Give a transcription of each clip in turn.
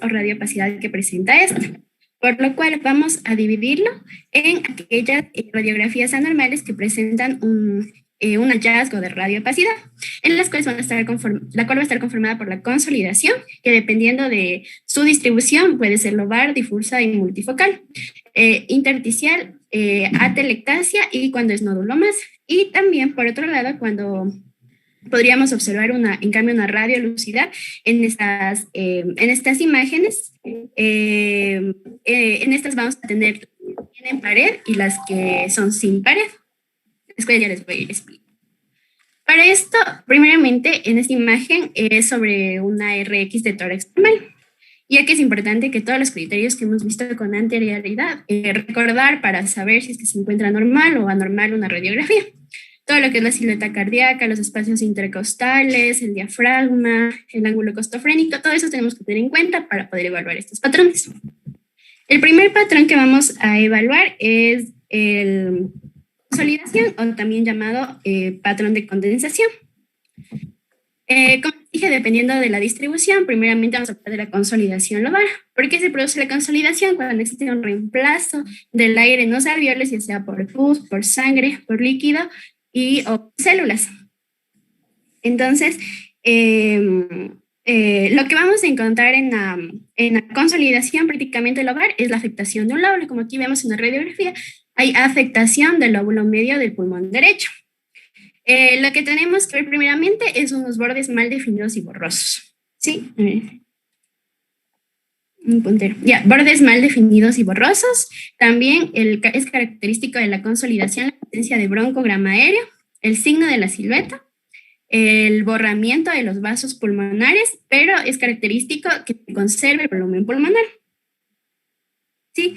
o radiopacidad que presenta esta. Por lo cual vamos a dividirlo en aquellas radiografías anormales que presentan un hallazgo de radiopacidad, en las cuales la cual va a estar conformada por la consolidación, que dependiendo de su distribución puede ser lobar, difusa y multifocal, intersticial, atelectasia y cuando es nódulo más. Y también, por otro lado, cuando podríamos observar en cambio una radiolucidad en estas imágenes. En estas vamos a tener las que tienen pared y las que son sin pared. Después ya les voy a ir explicando. Para esto, primeramente, en esta imagen es sobre una RX de tórax normal, ya que es importante que todos los criterios que hemos visto con anterioridad recordar para saber si es que se encuentra normal o anormal una radiografía. Todo lo que es la silueta cardíaca, los espacios intercostales, el diafragma, el ángulo costofrénico, todo eso tenemos que tener en cuenta para poder evaluar estos patrones. El primer patrón que vamos a evaluar es el consolidación, o también llamado patrón de condensación. Como dije, dependiendo de la distribución, primeramente vamos a hablar de la consolidación lobar. ¿Por qué se produce la consolidación? Cuando existe un reemplazo del aire en los alveolos, ya sea por pus, por sangre, por líquido o células. Entonces, lo que vamos a encontrar en la consolidación prácticamente lobar es la afectación de un lóbulo. Como aquí vemos en la radiografía, hay afectación del lóbulo medio del pulmón derecho. Lo que tenemos que ver primeramente es unos bordes mal definidos y borrosos. ¿Sí? Un puntero. Ya, bordes mal definidos y borrosos. También es característico de la consolidación la presencia de broncograma aéreo, el signo de la silueta, el borramiento de los vasos pulmonares, pero es característico que se conserve el volumen pulmonar. ¿Sí?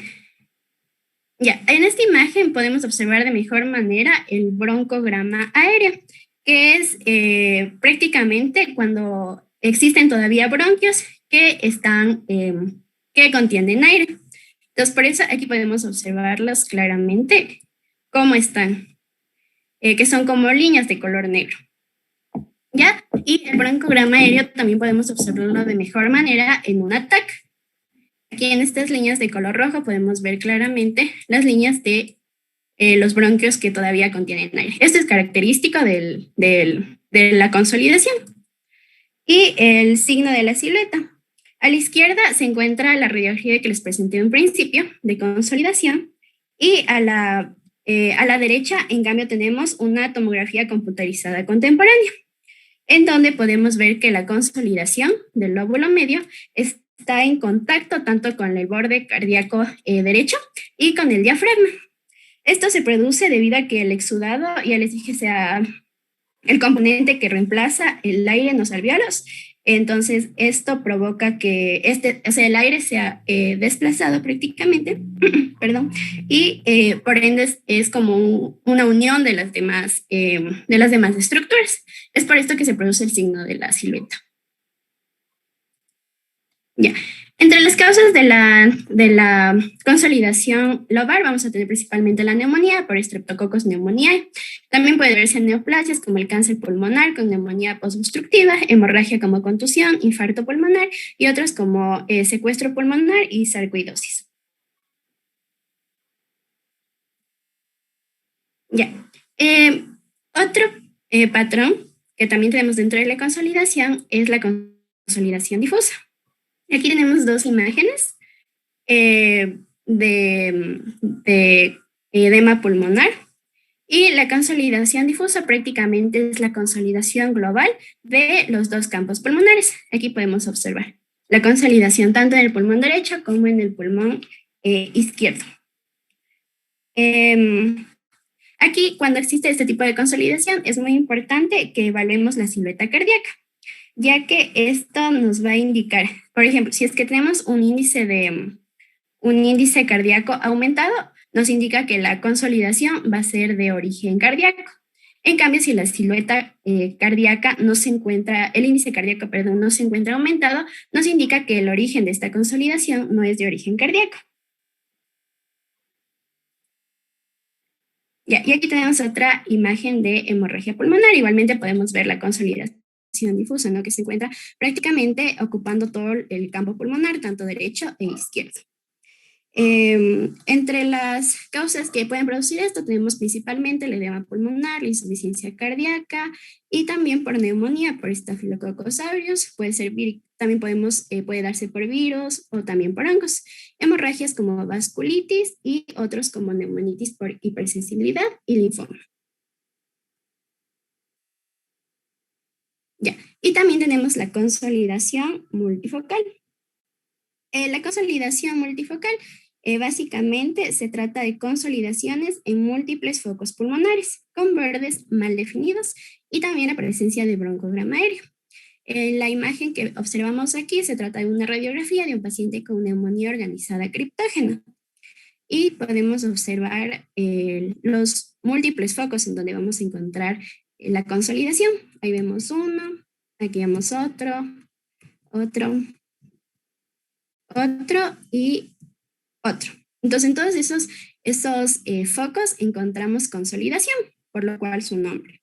Ya, en esta imagen podemos observar de mejor manera el broncograma aéreo, que es prácticamente cuando existen todavía bronquios que contienen aire. Entonces, por eso aquí podemos observarlos claramente cómo están, que son como líneas de color negro. ¿Ya? Y el broncograma aéreo también podemos observarlo de mejor manera en un ATAC. Aquí en estas líneas de color rojo podemos ver claramente las líneas de los bronquios que todavía contienen aire. Esto es característico de la consolidación. Y el signo de la silueta. A la izquierda se encuentra la radiografía que les presenté en un principio de consolidación, y a la derecha, en cambio, tenemos una tomografía computarizada contemporánea, en donde podemos ver que la consolidación del lóbulo medio está en contacto tanto con el borde cardíaco derecho y con el diafragma. Esto se produce debido a que el exudado, ya les dije, sea el componente que reemplaza el aire en los alvéolos. Entonces, esto provoca que el aire sea desplazado prácticamente, perdón, y por ende es como una unión de las demás estructuras. Es por esto que se produce el signo de la silueta. Ya. Entre las causas de la consolidación lobar vamos a tener principalmente la neumonía por Streptococcus pneumoniae. También puede verse neoplasias como el cáncer pulmonar con neumonía postobstructiva, hemorragia como contusión, infarto pulmonar y otros como secuestro pulmonar y sarcoidosis. Ya. Otro patrón que también tenemos dentro de la consolidación es la consolidación difusa. Aquí tenemos dos imágenes de edema pulmonar, y la consolidación difusa prácticamente es la consolidación global de los dos campos pulmonares. Aquí podemos observar la consolidación tanto en el pulmón derecho como en el pulmón izquierdo. Aquí, cuando existe este tipo de consolidación, es muy importante que evaluemos la silueta cardíaca, ya que esto nos va a indicar, por ejemplo, si es que tenemos un índice cardíaco aumentado, nos indica que la consolidación va a ser de origen cardíaco. En cambio, si la silueta cardíaca no se encuentra, el índice cardíaco, perdón, no se encuentra aumentado, nos indica que el origen de esta consolidación no es de origen cardíaco. Ya, y aquí tenemos otra imagen de hemorragia pulmonar. Igualmente podemos ver la consolidación circulación difusa, ¿no? Que se encuentra prácticamente ocupando todo el campo pulmonar, tanto derecho e izquierdo. Entre las causas que pueden producir esto tenemos principalmente el edema pulmonar, la insuficiencia cardíaca y también por neumonía, por Staphylococcus aureus, también puede darse por virus o también por hongos, hemorragias como vasculitis y otros como neumonitis por hipersensibilidad y linfoma. Ya. Y también tenemos la consolidación multifocal. La consolidación multifocal básicamente se trata de consolidaciones en múltiples focos pulmonares con bordes mal definidos y también la presencia de broncograma aéreo. La imagen que observamos aquí se trata de una radiografía de un paciente con neumonía organizada criptógena y podemos observar los múltiples focos en donde vamos a encontrar la consolidación. Ahí vemos uno, aquí vemos otro y otro. Entonces, en todos esos focos encontramos consolidación, por lo cual su nombre.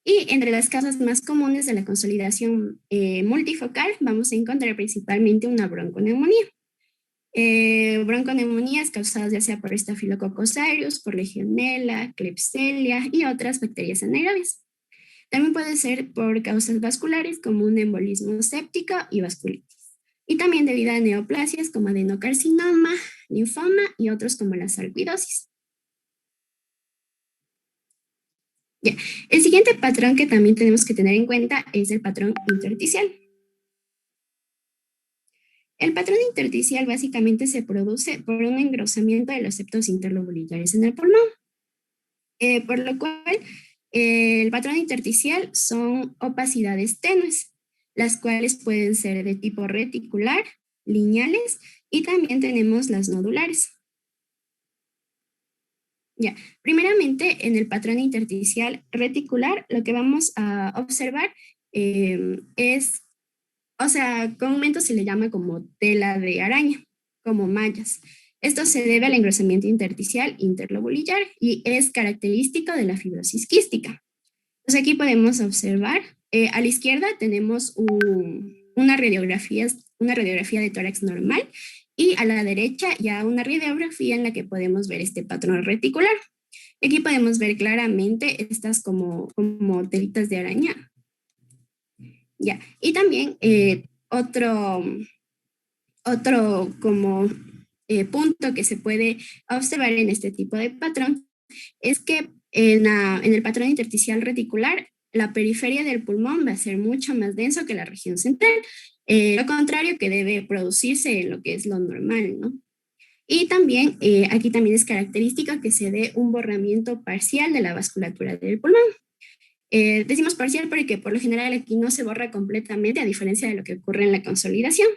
Y entre las causas más comunes de la consolidación multifocal vamos a encontrar principalmente una bronconeumonía. Bronconeumonías causadas ya sea por Staphylococcus aureus, por Legionella, Klebsiella y otras bacterias anaerobias. También puede ser por causas vasculares como un embolismo séptico y vasculitis. Y también debido a neoplasias como adenocarcinoma, linfoma y otros como la sarcoidosis. Ya. El siguiente patrón que también tenemos que tener en cuenta es el patrón intersticial. El patrón intersticial básicamente se produce por un engrosamiento de los septos interlobulares en el pulmón, por lo cual el patrón intersticial son opacidades tenues, las cuales pueden ser de tipo reticular, lineales y también tenemos las nodulares. Ya, primeramente en el patrón intersticial reticular lo que vamos a observar comúnmente se le llama como tela de araña, como mallas. Esto se debe al engrosamiento intersticial interlobular y es característico de la fibrosis quística. Entonces aquí podemos observar, a la izquierda tenemos una radiografía de tórax normal y a la derecha ya una radiografía en la que podemos ver este patrón reticular. Aquí podemos ver claramente estas como telitas de araña. Ya. Y también otro como punto que se puede observar en este tipo de patrón es que en el patrón intersticial reticular, la periferia del pulmón va a ser mucho más denso que la región central, lo contrario que debe producirse en lo que es lo normal, ¿no? Y también, aquí también es característica que se dé un borramiento parcial de la vasculatura del pulmón. Decimos parcial porque por lo general aquí no se borra completamente, a diferencia de lo que ocurre en la consolidación.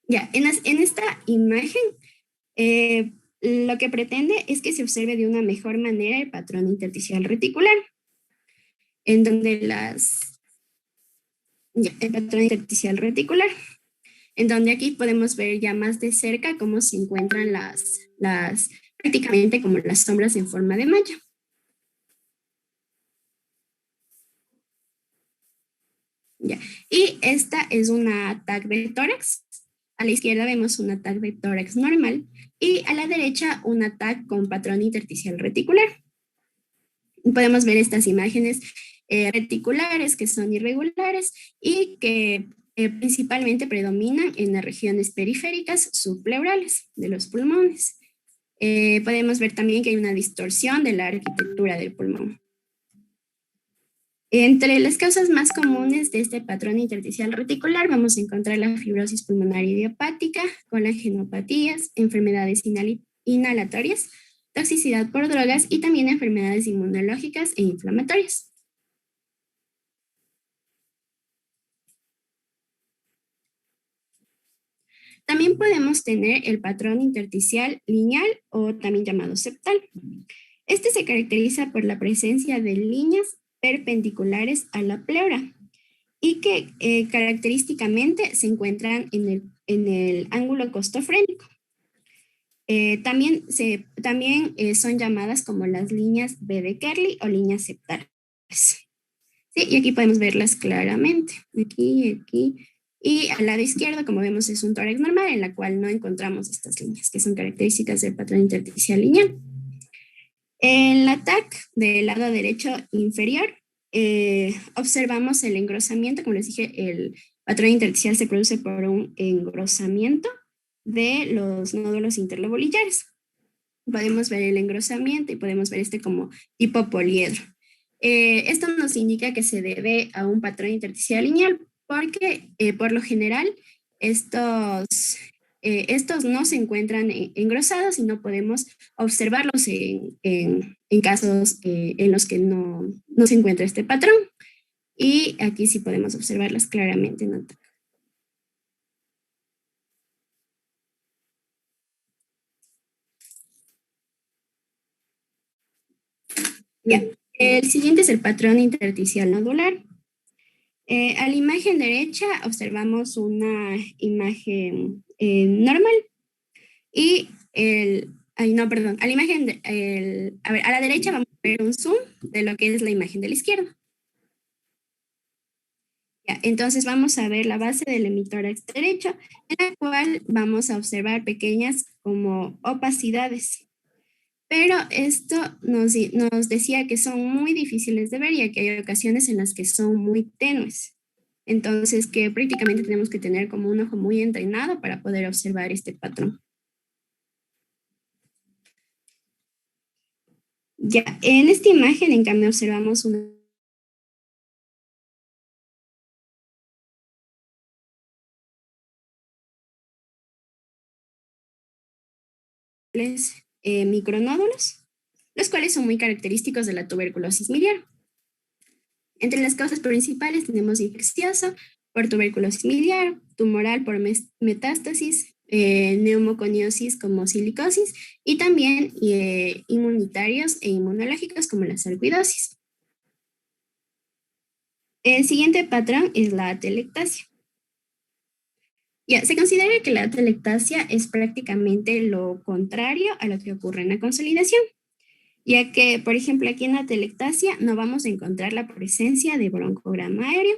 Ya, en esta imagen, lo que pretende es que se observe de una mejor manera el patrón intersticial reticular, en donde el patrón intersticial reticular, en donde aquí podemos ver ya más de cerca cómo se encuentran prácticamente como las sombras en forma de malla. Ya. Y esta es una TAC del tórax. A la izquierda vemos una TAC de tórax normal y a la derecha una TAC con patrón intersticial reticular. Podemos ver estas imágenes reticulares que son irregulares y que principalmente predominan en las regiones periféricas subpleurales de los pulmones. Podemos ver también que hay una distorsión de la arquitectura del pulmón. Entre las causas más comunes de este patrón intersticial reticular vamos a encontrar la fibrosis pulmonar idiopática, colagenopatías, enfermedades inhalatorias, toxicidad por drogas y también enfermedades inmunológicas e inflamatorias. También podemos tener el patrón intersticial lineal o también llamado septal. Este se caracteriza por la presencia de líneas perpendiculares a la pleura y que característicamente se encuentran en el ángulo costofrénico. También son llamadas como las líneas B de Kerley o líneas septales. Sí, y aquí podemos verlas claramente. Aquí. Y al lado izquierdo, como vemos, es un tórax normal en la cual no encontramos estas líneas, que son características del patrón intersticial lineal. En la TAC del lado derecho inferior, observamos el engrosamiento. Como les dije, el patrón intersticial se produce por un engrosamiento de los nódulos interlobolillares. Podemos ver el engrosamiento y podemos ver este como tipo poliedro. Esto nos indica que se debe a un patrón intersticial lineal porque por lo general estos no se encuentran engrosados y no podemos observarlos en casos en los que no se encuentra este patrón. Y aquí sí podemos observarlas claramente, ¿no? Ya. El siguiente es el patrón intersticial nodular. A la imagen derecha observamos una imagen normal y no, perdón, a la imagen, a la derecha vamos a ver un zoom de lo que es la imagen de la izquierda. Ya, entonces vamos a ver la base del hemitórax derecho, en la cual vamos a observar pequeñas como opacidades. Pero esto nos decía que son muy difíciles de ver, ya que hay ocasiones en las que son muy tenues. Entonces, que prácticamente tenemos que tener como un ojo muy entrenado para poder observar este patrón. Ya, en esta imagen, en cambio, observamos una micronódulos, los cuales son muy característicos de la tuberculosis miliar. Entre las causas principales tenemos infeccioso por tuberculosis miliar, tumoral por metástasis, neumoconiosis como silicosis y también inmunitarios e inmunológicos como la sarcoidosis. El siguiente patrón es la atelectasia. Ya, se considera que la atelectasia es prácticamente lo contrario a lo que ocurre en la consolidación, ya que, por ejemplo, aquí en la atelectasia no vamos a encontrar la presencia de broncograma aéreo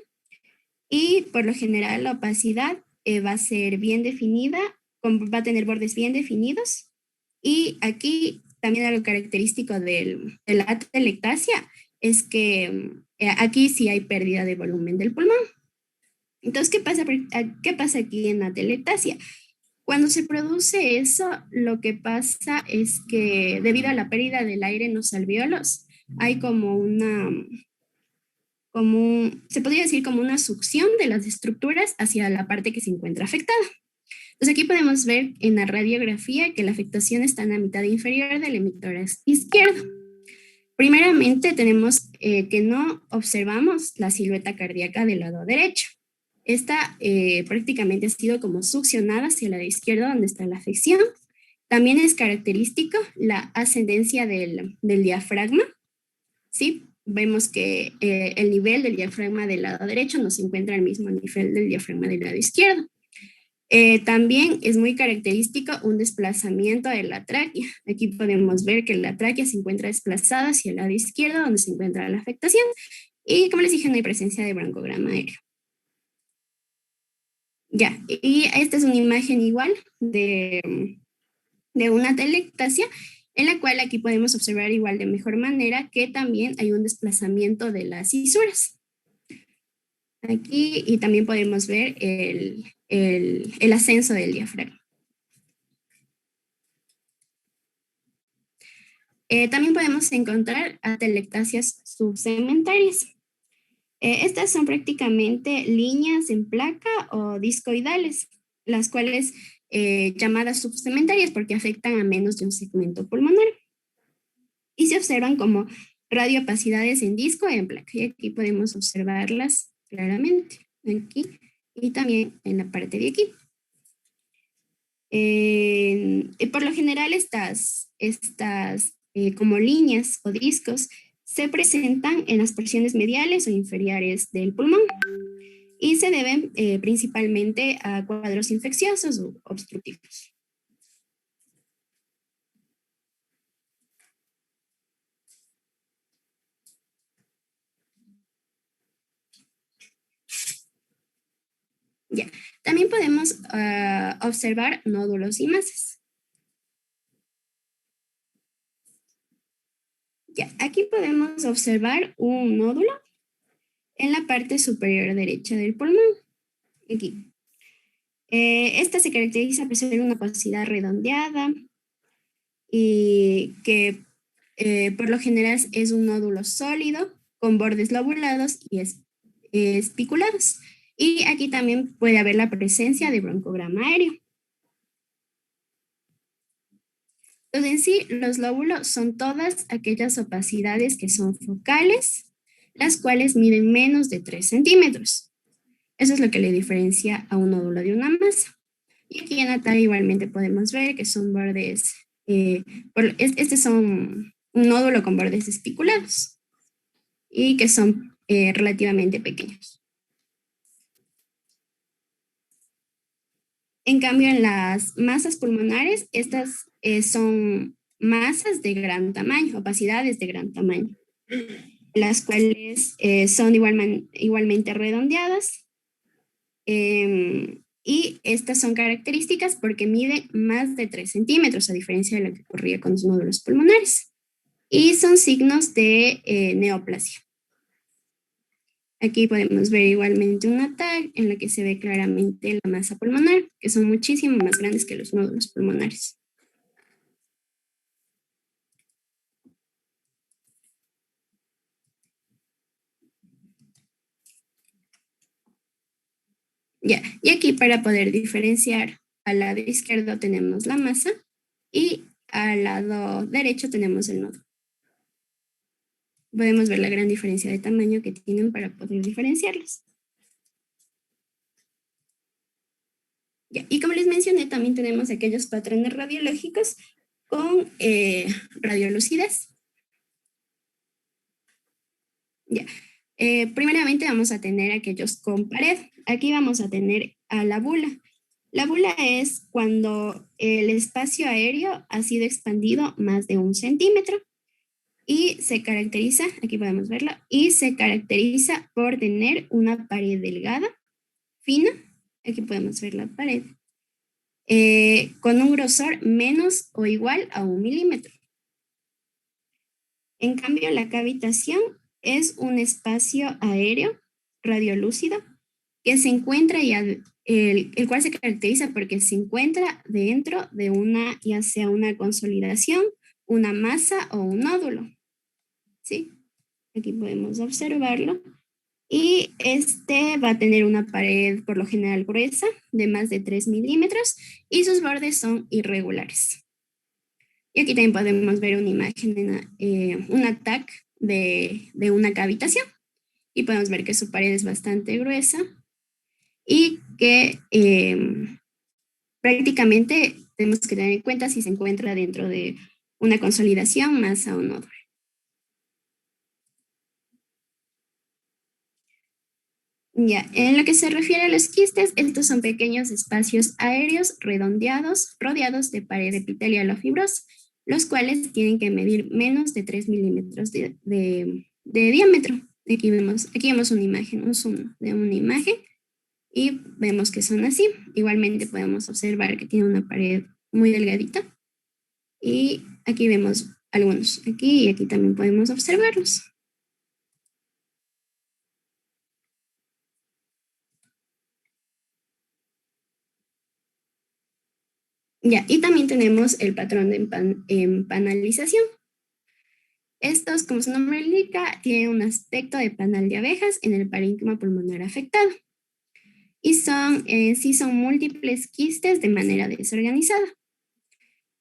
y por lo general la opacidad va a ser bien definida, va a tener bordes bien definidos y aquí también algo característico de la atelectasia es que aquí sí hay pérdida de volumen del pulmón. Entonces, ¿qué pasa aquí en la atelectasia? Cuando se produce eso, lo que pasa es que debido a la pérdida del aire en los alvéolos, hay se podría decir como una succión de las estructuras hacia la parte que se encuentra afectada. Entonces aquí podemos ver en la radiografía que la afectación está en la mitad inferior del hemitórax izquierdo. Primeramente tenemos que no observamos la silueta cardíaca del lado derecho. Esta prácticamente ha sido como succionada hacia la izquierda donde está la afección. También es característico la ascendencia del diafragma, ¿sí? Vemos que el nivel del diafragma del lado derecho no se encuentra al mismo nivel del diafragma del lado izquierdo. También es muy característico un desplazamiento de la tráquea. Aquí podemos ver que la tráquea se encuentra desplazada hacia el lado izquierdo donde se encuentra la afectación y como les dije no hay presencia de broncograma aéreo. Ya, y esta es una imagen igual de una atelectasia en la cual aquí podemos observar igual de mejor manera que también hay un desplazamiento de las cisuras. Aquí y también podemos ver el ascenso del diafragma. También podemos encontrar atelectasias subsegmentarias. Estas son prácticamente líneas en placa o discoidales, las cuales llamadas subsegmentarias porque afectan a menos de un segmento pulmonar. Y se observan como radioopacidades en disco y en placa. Y aquí podemos observarlas claramente, aquí y también en la parte de aquí. Por lo general estas como líneas o discos se presentan en las porciones mediales o inferiores del pulmón y se deben principalmente a cuadros infecciosos o obstructivos. Ya. También podemos observar nódulos y masas. Ya. Aquí podemos observar un nódulo en la parte superior derecha del pulmón. Aquí. Esta se caracteriza por ser una opacidad redondeada y que por lo general es un nódulo sólido con bordes lobulados y espiculados. Y aquí también puede haber la presencia de broncograma aéreo. Entonces, en sí, los lóbulos son todas aquellas opacidades que son focales, las cuales miden menos de 3 centímetros. Eso es lo que le diferencia a un nódulo de una masa. Y aquí en la tabla igualmente podemos ver que son bordes, este son un nódulo con bordes espiculados y que son relativamente pequeños. En cambio, en las masas pulmonares, estas son masas de gran tamaño, opacidades de gran tamaño, las cuales son igualmente redondeadas. Y estas son características porque miden más de 3 centímetros, a diferencia de lo que ocurría con los nódulos pulmonares. Y son signos de neoplasia. Aquí podemos ver igualmente una tag en la que se ve claramente la masa pulmonar, que son muchísimo más grandes que los nódulos pulmonares. Ya, y aquí para poder diferenciar, al lado izquierdo tenemos la masa y al lado derecho tenemos el nódulo. Podemos ver la gran diferencia de tamaño que tienen para poder diferenciarlos. Ya, y como les mencioné, también tenemos aquellos patrones radiológicos con radiolucidez. Ya. Primeramente vamos a tener aquellos con pared. Aquí vamos a tener a la bula. La bula es cuando el espacio aéreo ha sido expandido más de 1 centímetro y se caracteriza, aquí podemos verlo, y se caracteriza por tener una pared delgada, fina, aquí podemos ver la pared, con un grosor menos o igual a 1 milímetro. En cambio, la cavitación es un espacio aéreo radiolúcido que se encuentra el cual se caracteriza porque se encuentra dentro de una, ya sea una consolidación, una masa o un nódulo. ¿Sí? Aquí podemos observarlo. Y este va a tener una pared por lo general gruesa de más de 3 milímetros y sus bordes son irregulares. Y aquí también podemos ver una imagen, un ataque de una cavitación. Y podemos ver que su pared es bastante gruesa y que prácticamente tenemos que tener en cuenta si se encuentra dentro de una consolidación, masa o nódulo. Ya, en lo que se refiere a los quistes, estos son pequeños espacios aéreos redondeados, rodeados de pared epitelial o fibrosa, los cuales tienen que medir menos de 3 milímetros de diámetro. Aquí vemos una imagen, un zoom de una imagen y vemos que son así. Igualmente podemos observar que tiene una pared muy delgadita y aquí vemos algunos, aquí y aquí también podemos observarlos. Ya, y también tenemos el patrón de empanalización. Estos, como su nombre indica, tienen un aspecto de panal de abejas en el parénquima pulmonar afectado. Y sí son múltiples quistes de manera desorganizada.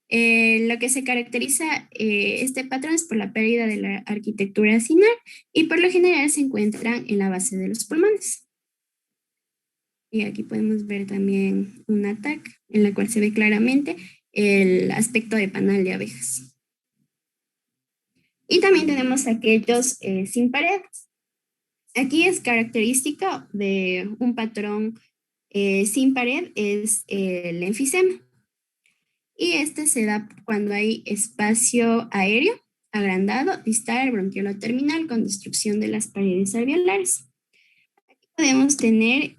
Lo que se caracteriza este patrón es por la pérdida de la arquitectura acinar y por lo general se encuentran en la base de los pulmones. Y aquí podemos ver también un ataque en la cual se ve claramente el aspecto de panal de abejas. Y también tenemos aquellos sin paredes. Aquí es característica de un patrón sin pared, es el enfisema. Y este se da cuando hay espacio aéreo agrandado, distal, bronquiolo terminal con destrucción de las paredes alveolares. Aquí podemos tener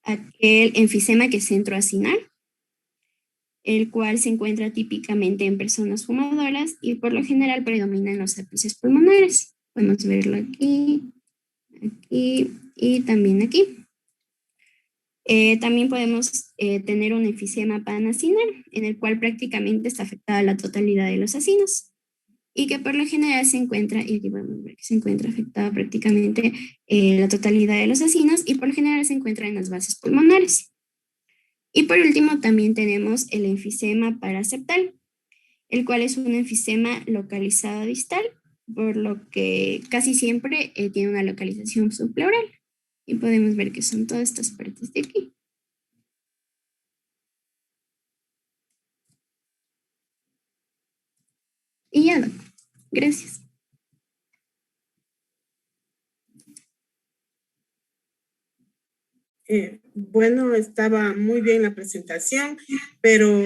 aquel enfisema que es centroacinar, el cual se encuentra típicamente en personas fumadoras y por lo general predomina en los ápices pulmonares. Podemos verlo aquí, aquí y también aquí. También podemos tener un enfisema panacinar, en el cual prácticamente está afectada la totalidad de los acinos y que por lo general se encuentra, y aquí podemos ver que se encuentra afectada prácticamente la totalidad de los acinos y por lo general se encuentra en las bases pulmonares. Y por último también tenemos el enfisema paraseptal, el cual es un enfisema localizado distal, por lo que casi siempre tiene una localización subpleural. Y podemos ver que son todas estas partes de aquí. Y ya, doc. Gracias. Bueno, estaba muy bien la presentación, pero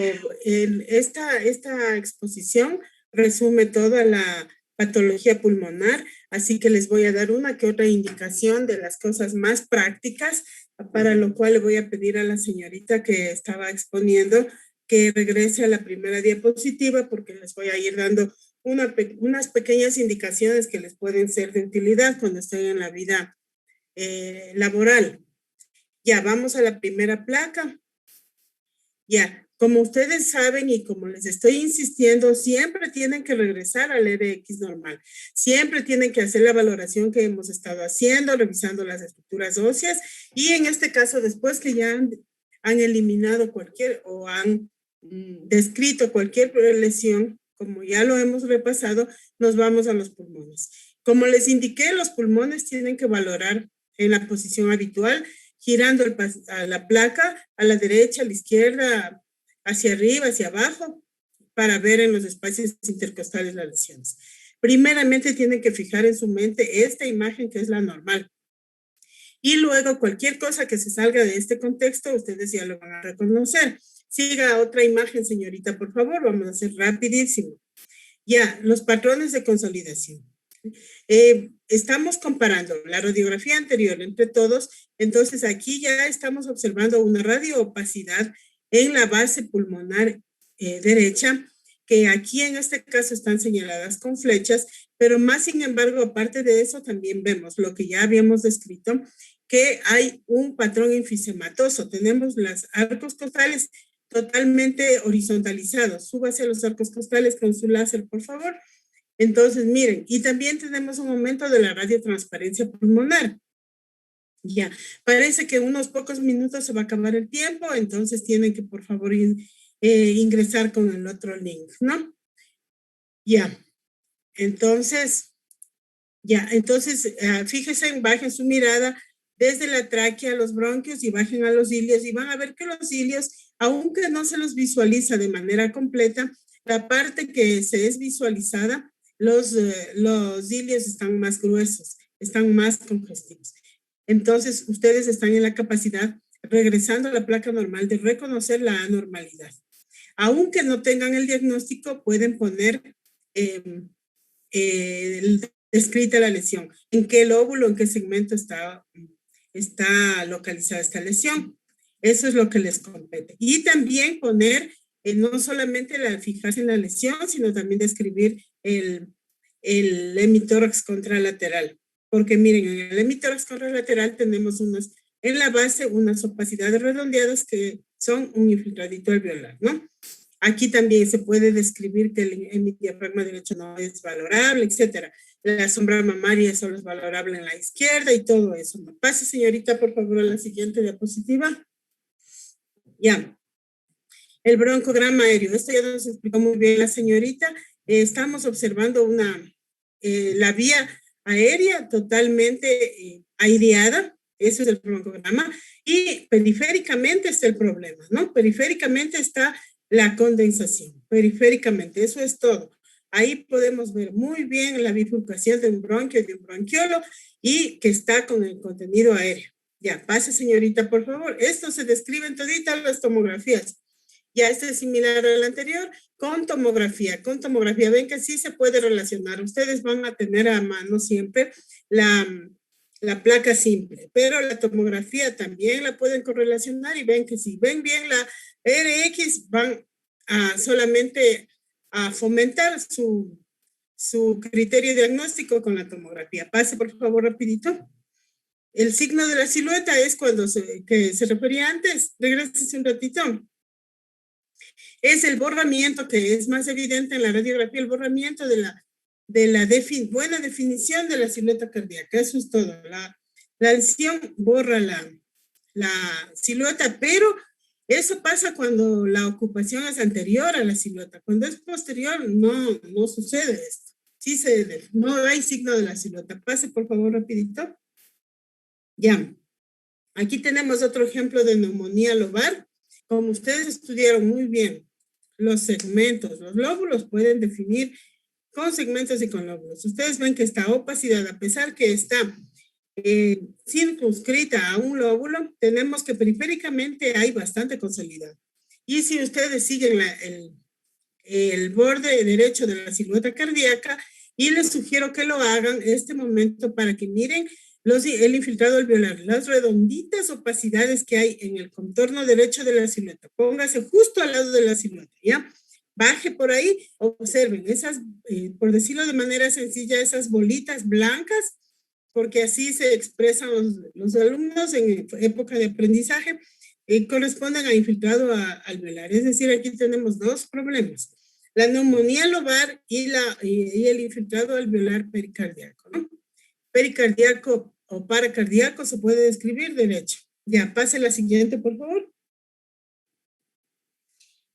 esta exposición resume toda la patología pulmonar, así que les voy a dar una que otra indicación de las cosas más prácticas, para lo cual le voy a pedir a la señorita que estaba exponiendo que regrese a la primera diapositiva porque les voy a ir dando unas pequeñas indicaciones que les pueden ser de utilidad cuando estén en la vida laboral. Ya, vamos a la primera placa. Ya, como ustedes saben y como les estoy insistiendo, siempre tienen que regresar al RX normal. Siempre tienen que hacer la valoración que hemos estado haciendo, revisando las estructuras óseas y en este caso, después que ya han eliminado cualquier o han descrito cualquier lesión, como ya lo hemos repasado, nos vamos a los pulmones. Como les indiqué, los pulmones tienen que valorar en la posición habitual, girando a la placa a la derecha, a la izquierda, hacia arriba, hacia abajo, para ver en los espacios intercostales las lesiones. Primeramente tienen que fijar en su mente esta imagen que es la normal. Y luego cualquier cosa que se salga de este contexto, ustedes ya lo van a reconocer. Siga otra imagen, señorita, por favor, vamos a hacer rapidísimo. Ya, los patrones de consolidación. Estamos comparando la radiografía anterior entre todos, entonces aquí ya estamos observando una radioopacidad en la base pulmonar derecha, que aquí en este caso están señaladas con flechas, pero más sin embargo, aparte de eso, también vemos lo que ya habíamos descrito, que hay un patrón enfisematoso. Tenemos los arcos costales totalmente horizontalizados. Súbase a los arcos costales con su láser, por favor. Entonces, miren, y también tenemos un aumento de la radiotransparencia pulmonar. Ya, parece que en unos pocos minutos se va a acabar el tiempo, entonces tienen que, por favor, ingresar con el otro link, ¿no? Ya, entonces, fíjense, bajen su mirada desde la tráquea a los bronquios y bajen a los ilios y van a ver que los ilios, aunque no se los visualiza de manera completa, la parte que se es visualizada, los ilios están más gruesos, están más congestivos. Entonces, ustedes están en la capacidad, regresando a la placa normal, de reconocer la anormalidad. Aunque no tengan el diagnóstico, pueden poner descrita la lesión, en qué lóbulo, en qué segmento está localizada esta lesión. Eso es lo que les compete. Y también poner, no solamente fijarse en la lesión, sino también describir el hemitórax contralateral. Porque miren, en el hemitórax contralateral tenemos en la base unas opacidades redondeadas que son un infiltradito alveolar, ¿no? Aquí también se puede describir que el diafragma derecho no es valorable, etcétera. La sombra mamaria solo es valorable en la izquierda y todo eso. Pase, señorita, por favor, a la siguiente diapositiva. Ya. El broncograma aéreo. Esto ya nos explicó muy bien la señorita. Estamos observando la vía aérea totalmente aireada. Eso es el broncograma. Y periféricamente está el problema, ¿no? Periféricamente está la condensación. Periféricamente, eso es todo. Ahí podemos ver muy bien la bifurcación de un bronquio y de un bronquiolo y que está con el contenido aéreo. Ya, pase, señorita, por favor. Esto se describe en toditas las tomografías. Ya este es similar al anterior, con tomografía. Con tomografía, ven que sí se puede relacionar. Ustedes van a tener a mano siempre la placa simple, pero la tomografía también la pueden correlacionar y ven que si ven bien la RX van a solamente a fomentar su criterio diagnóstico con la tomografía. Pase por favor rapidito. El signo de la silueta es cuando que se refería antes, regrese un ratito. Es el borramiento que es más evidente en la radiografía, el borramiento de la buena definición de la silueta cardíaca. Eso es todo. La lesión borra la silueta, pero eso pasa cuando la ocupación es anterior a la silueta. Cuando es posterior, no sucede esto. Sí no hay signo de la silueta. Pase, por favor, rapidito. Ya. Aquí tenemos otro ejemplo de neumonía lobar. Como ustedes estudiaron muy bien los segmentos, los lóbulos pueden definir con segmentos y con lóbulos. Ustedes ven que esta opacidad, a pesar que está circunscrita a un lóbulo, tenemos que periféricamente hay bastante consolidado. Y si ustedes siguen el borde derecho de la silueta cardíaca, y les sugiero que lo hagan en este momento para que miren el infiltrado alveolar, las redonditas opacidades que hay en el contorno derecho de la silueta. Póngase justo al lado de la silueta, ¿ya? Baje por ahí, observen esas, por decirlo de manera sencilla, esas bolitas blancas, porque así se expresan los alumnos en época de aprendizaje, corresponden a infiltrado alveolar. Es decir, aquí tenemos dos problemas: la neumonía lobar y el infiltrado alveolar pericardíaco, ¿no? Pericardíaco o paracardíaco se puede describir derecho. Ya, pase la siguiente, por favor.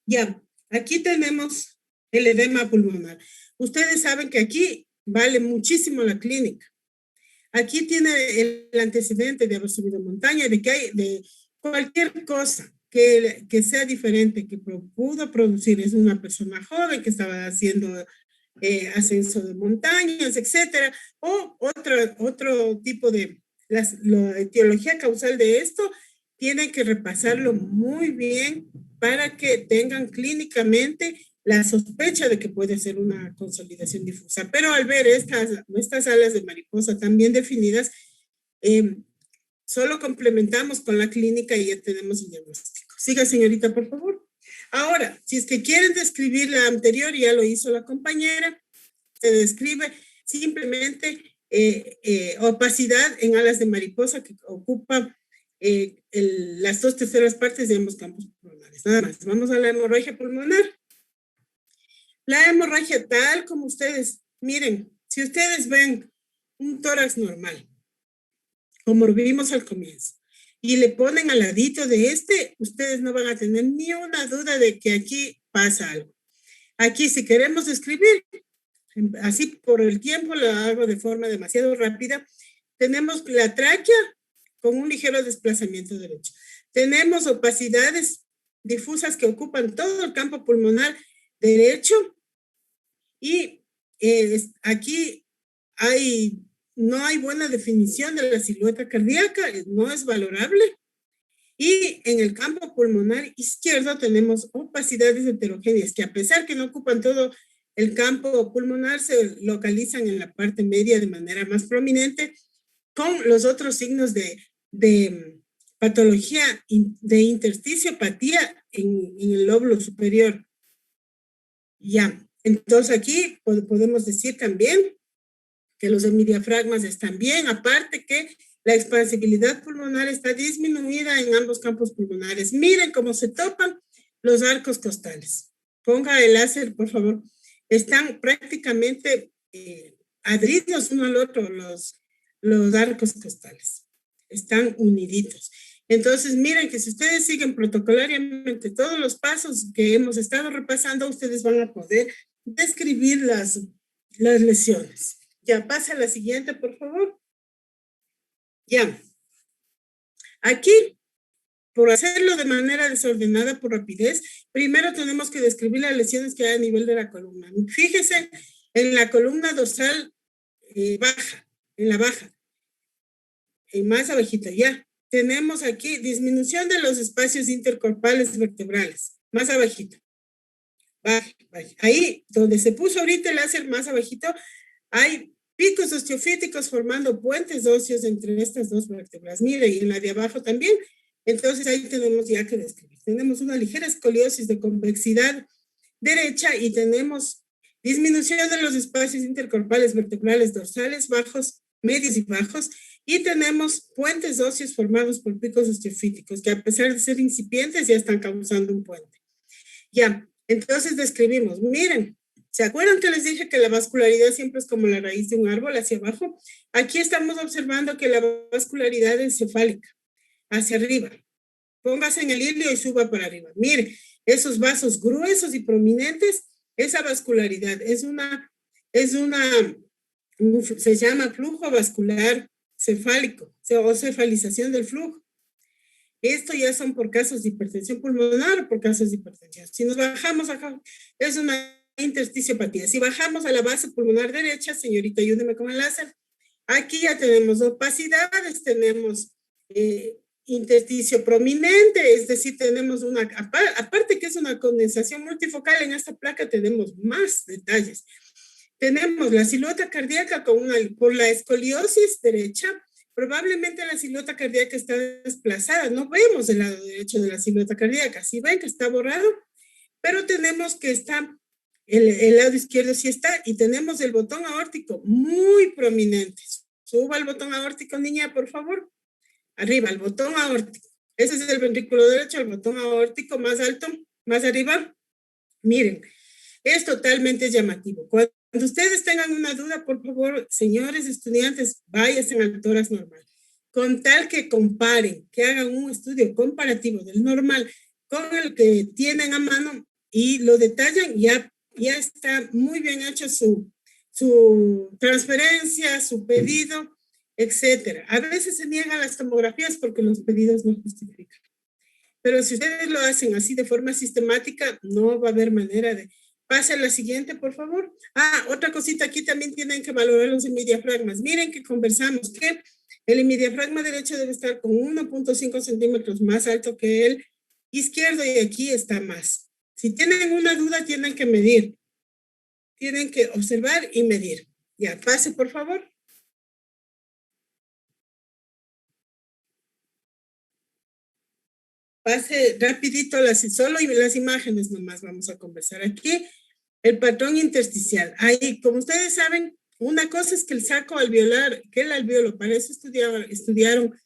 Ya, aquí tenemos el edema pulmonar. Ustedes saben que aquí vale muchísimo la clínica. Aquí tiene el antecedente de haber subido montaña, de que hay de cualquier cosa que sea diferente, que pudo producir. Es una persona joven que estaba haciendo ascenso de montañas, etcétera, o otro tipo de la etiología causal de esto. Tienen que repasarlo muy bien para que tengan clínicamente la sospecha de que puede ser una consolidación difusa. Pero al ver estas alas de mariposa tan bien definidas, solo complementamos con la clínica y ya tenemos el diagnóstico. Siga, señorita, por favor. Ahora, si es que quieren describir la anterior, ya lo hizo la compañera, se describe simplemente opacidad en alas de mariposa que ocupa las 2/3 partes de ambos campos pulmonares. Nada más. Vamos a la hemorragia pulmonar. La hemorragia tal como ustedes, miren, si ustedes ven un tórax normal, como vimos al comienzo, y le ponen al ladito de ustedes no van a tener ni una duda de que aquí pasa algo. Aquí, si queremos describir, así por el tiempo lo hago de forma demasiado rápida, tenemos la tráquea con un ligero desplazamiento derecho. Tenemos opacidades difusas que ocupan todo el campo pulmonar derecho y aquí no hay buena definición de la silueta cardíaca, no es valorable. Y en el campo pulmonar izquierdo tenemos opacidades heterogéneas que, a pesar que no ocupan todo el campo pulmonar, se localizan en la parte media de manera más prominente, con los otros signos de patología de intersticiopatía en el lóbulo superior. Ya, entonces aquí podemos decir también que los hemidiafragmas están bien, aparte que la expansibilidad pulmonar está disminuida en ambos campos pulmonares. Miren cómo se topan los arcos costales. Ponga el láser, por favor. Están prácticamente adheridos uno al otro los arcos costales. Están uniditos. Entonces, miren que si ustedes siguen protocolariamente todos los pasos que hemos estado repasando, ustedes van a poder describir las lesiones. Ya, pasa a la siguiente, por favor. Ya. Aquí, por hacerlo de manera desordenada, por rapidez, primero tenemos que describir las lesiones que hay a nivel de la columna. Fíjese en la columna dorsal baja, en la baja, más abajita, ya. Tenemos aquí disminución de los espacios intercorpales vertebrales, más abajito. Baja. Ahí, donde se puso ahorita el láser más abajito, hay Picos osteofíticos formando puentes óseos entre estas dos vértebras. Mire, y en la de abajo también. Entonces ahí tenemos ya que describir. Tenemos una ligera escoliosis de convexidad derecha y tenemos disminución de los espacios intercorporales vertebrales dorsales bajos, medios y bajos, y tenemos puentes óseos formados por picos osteofíticos que a pesar de ser incipientes ya están causando un puente. Ya, entonces describimos, miren, ¿se acuerdan que les dije que la vascularidad siempre es como la raíz de un árbol hacia abajo? Aquí estamos observando que la vascularidad es cefálica, hacia arriba. Póngase en el hilo y suba para arriba. Mire, esos vasos gruesos y prominentes, esa vascularidad se llama flujo vascular cefálico o cefalización del flujo. Esto ya son por casos de hipertensión pulmonar o por casos de hipertensión. Si nos bajamos acá, es una intersticiopatía. Si bajamos a la base pulmonar derecha, señorita, ayúdeme con el láser. Aquí ya tenemos opacidades, tenemos intersticio prominente, es decir, tenemos una, aparte que es una condensación multifocal, en esta placa tenemos más detalles. Tenemos la silueta cardíaca por la escoliosis derecha, probablemente la silueta cardíaca está desplazada, no vemos el lado derecho de la silueta cardíaca, si ven que está borrado, pero tenemos que está, el lado izquierdo sí está, y tenemos el botón aórtico muy prominente. Suba el botón aórtico, niña, por favor. Arriba, el botón aórtico. Ese es el ventrículo derecho, el botón aórtico más alto, más arriba. Miren, es totalmente llamativo. Cuando ustedes tengan una duda, por favor, señores estudiantes, váyanse al tórax normal. Con tal que comparen, que hagan un estudio comparativo del normal con el que tienen a mano y lo detallan, ya está muy bien hecho su transferencia, su pedido, etcétera. A veces se niegan las tomografías porque los pedidos no justifican. Pero si ustedes lo hacen así de forma sistemática, no va a haber manera de... Pase a la siguiente, por favor. Otra cosita, aquí también tienen que valorar los hemidiafragmas. Miren que conversamos que el hemidiafragma derecho debe estar con 1.5 centímetros más alto que el izquierdo y aquí está más. Si tienen una duda, tienen que medir. Tienen que observar y medir. Ya, pase, por favor. Pase rapidito solo las imágenes nomás vamos a conversar aquí. El patrón intersticial. Ahí, como ustedes saben, una cosa es que el saco alveolar, que el alveolo, para eso estudiaron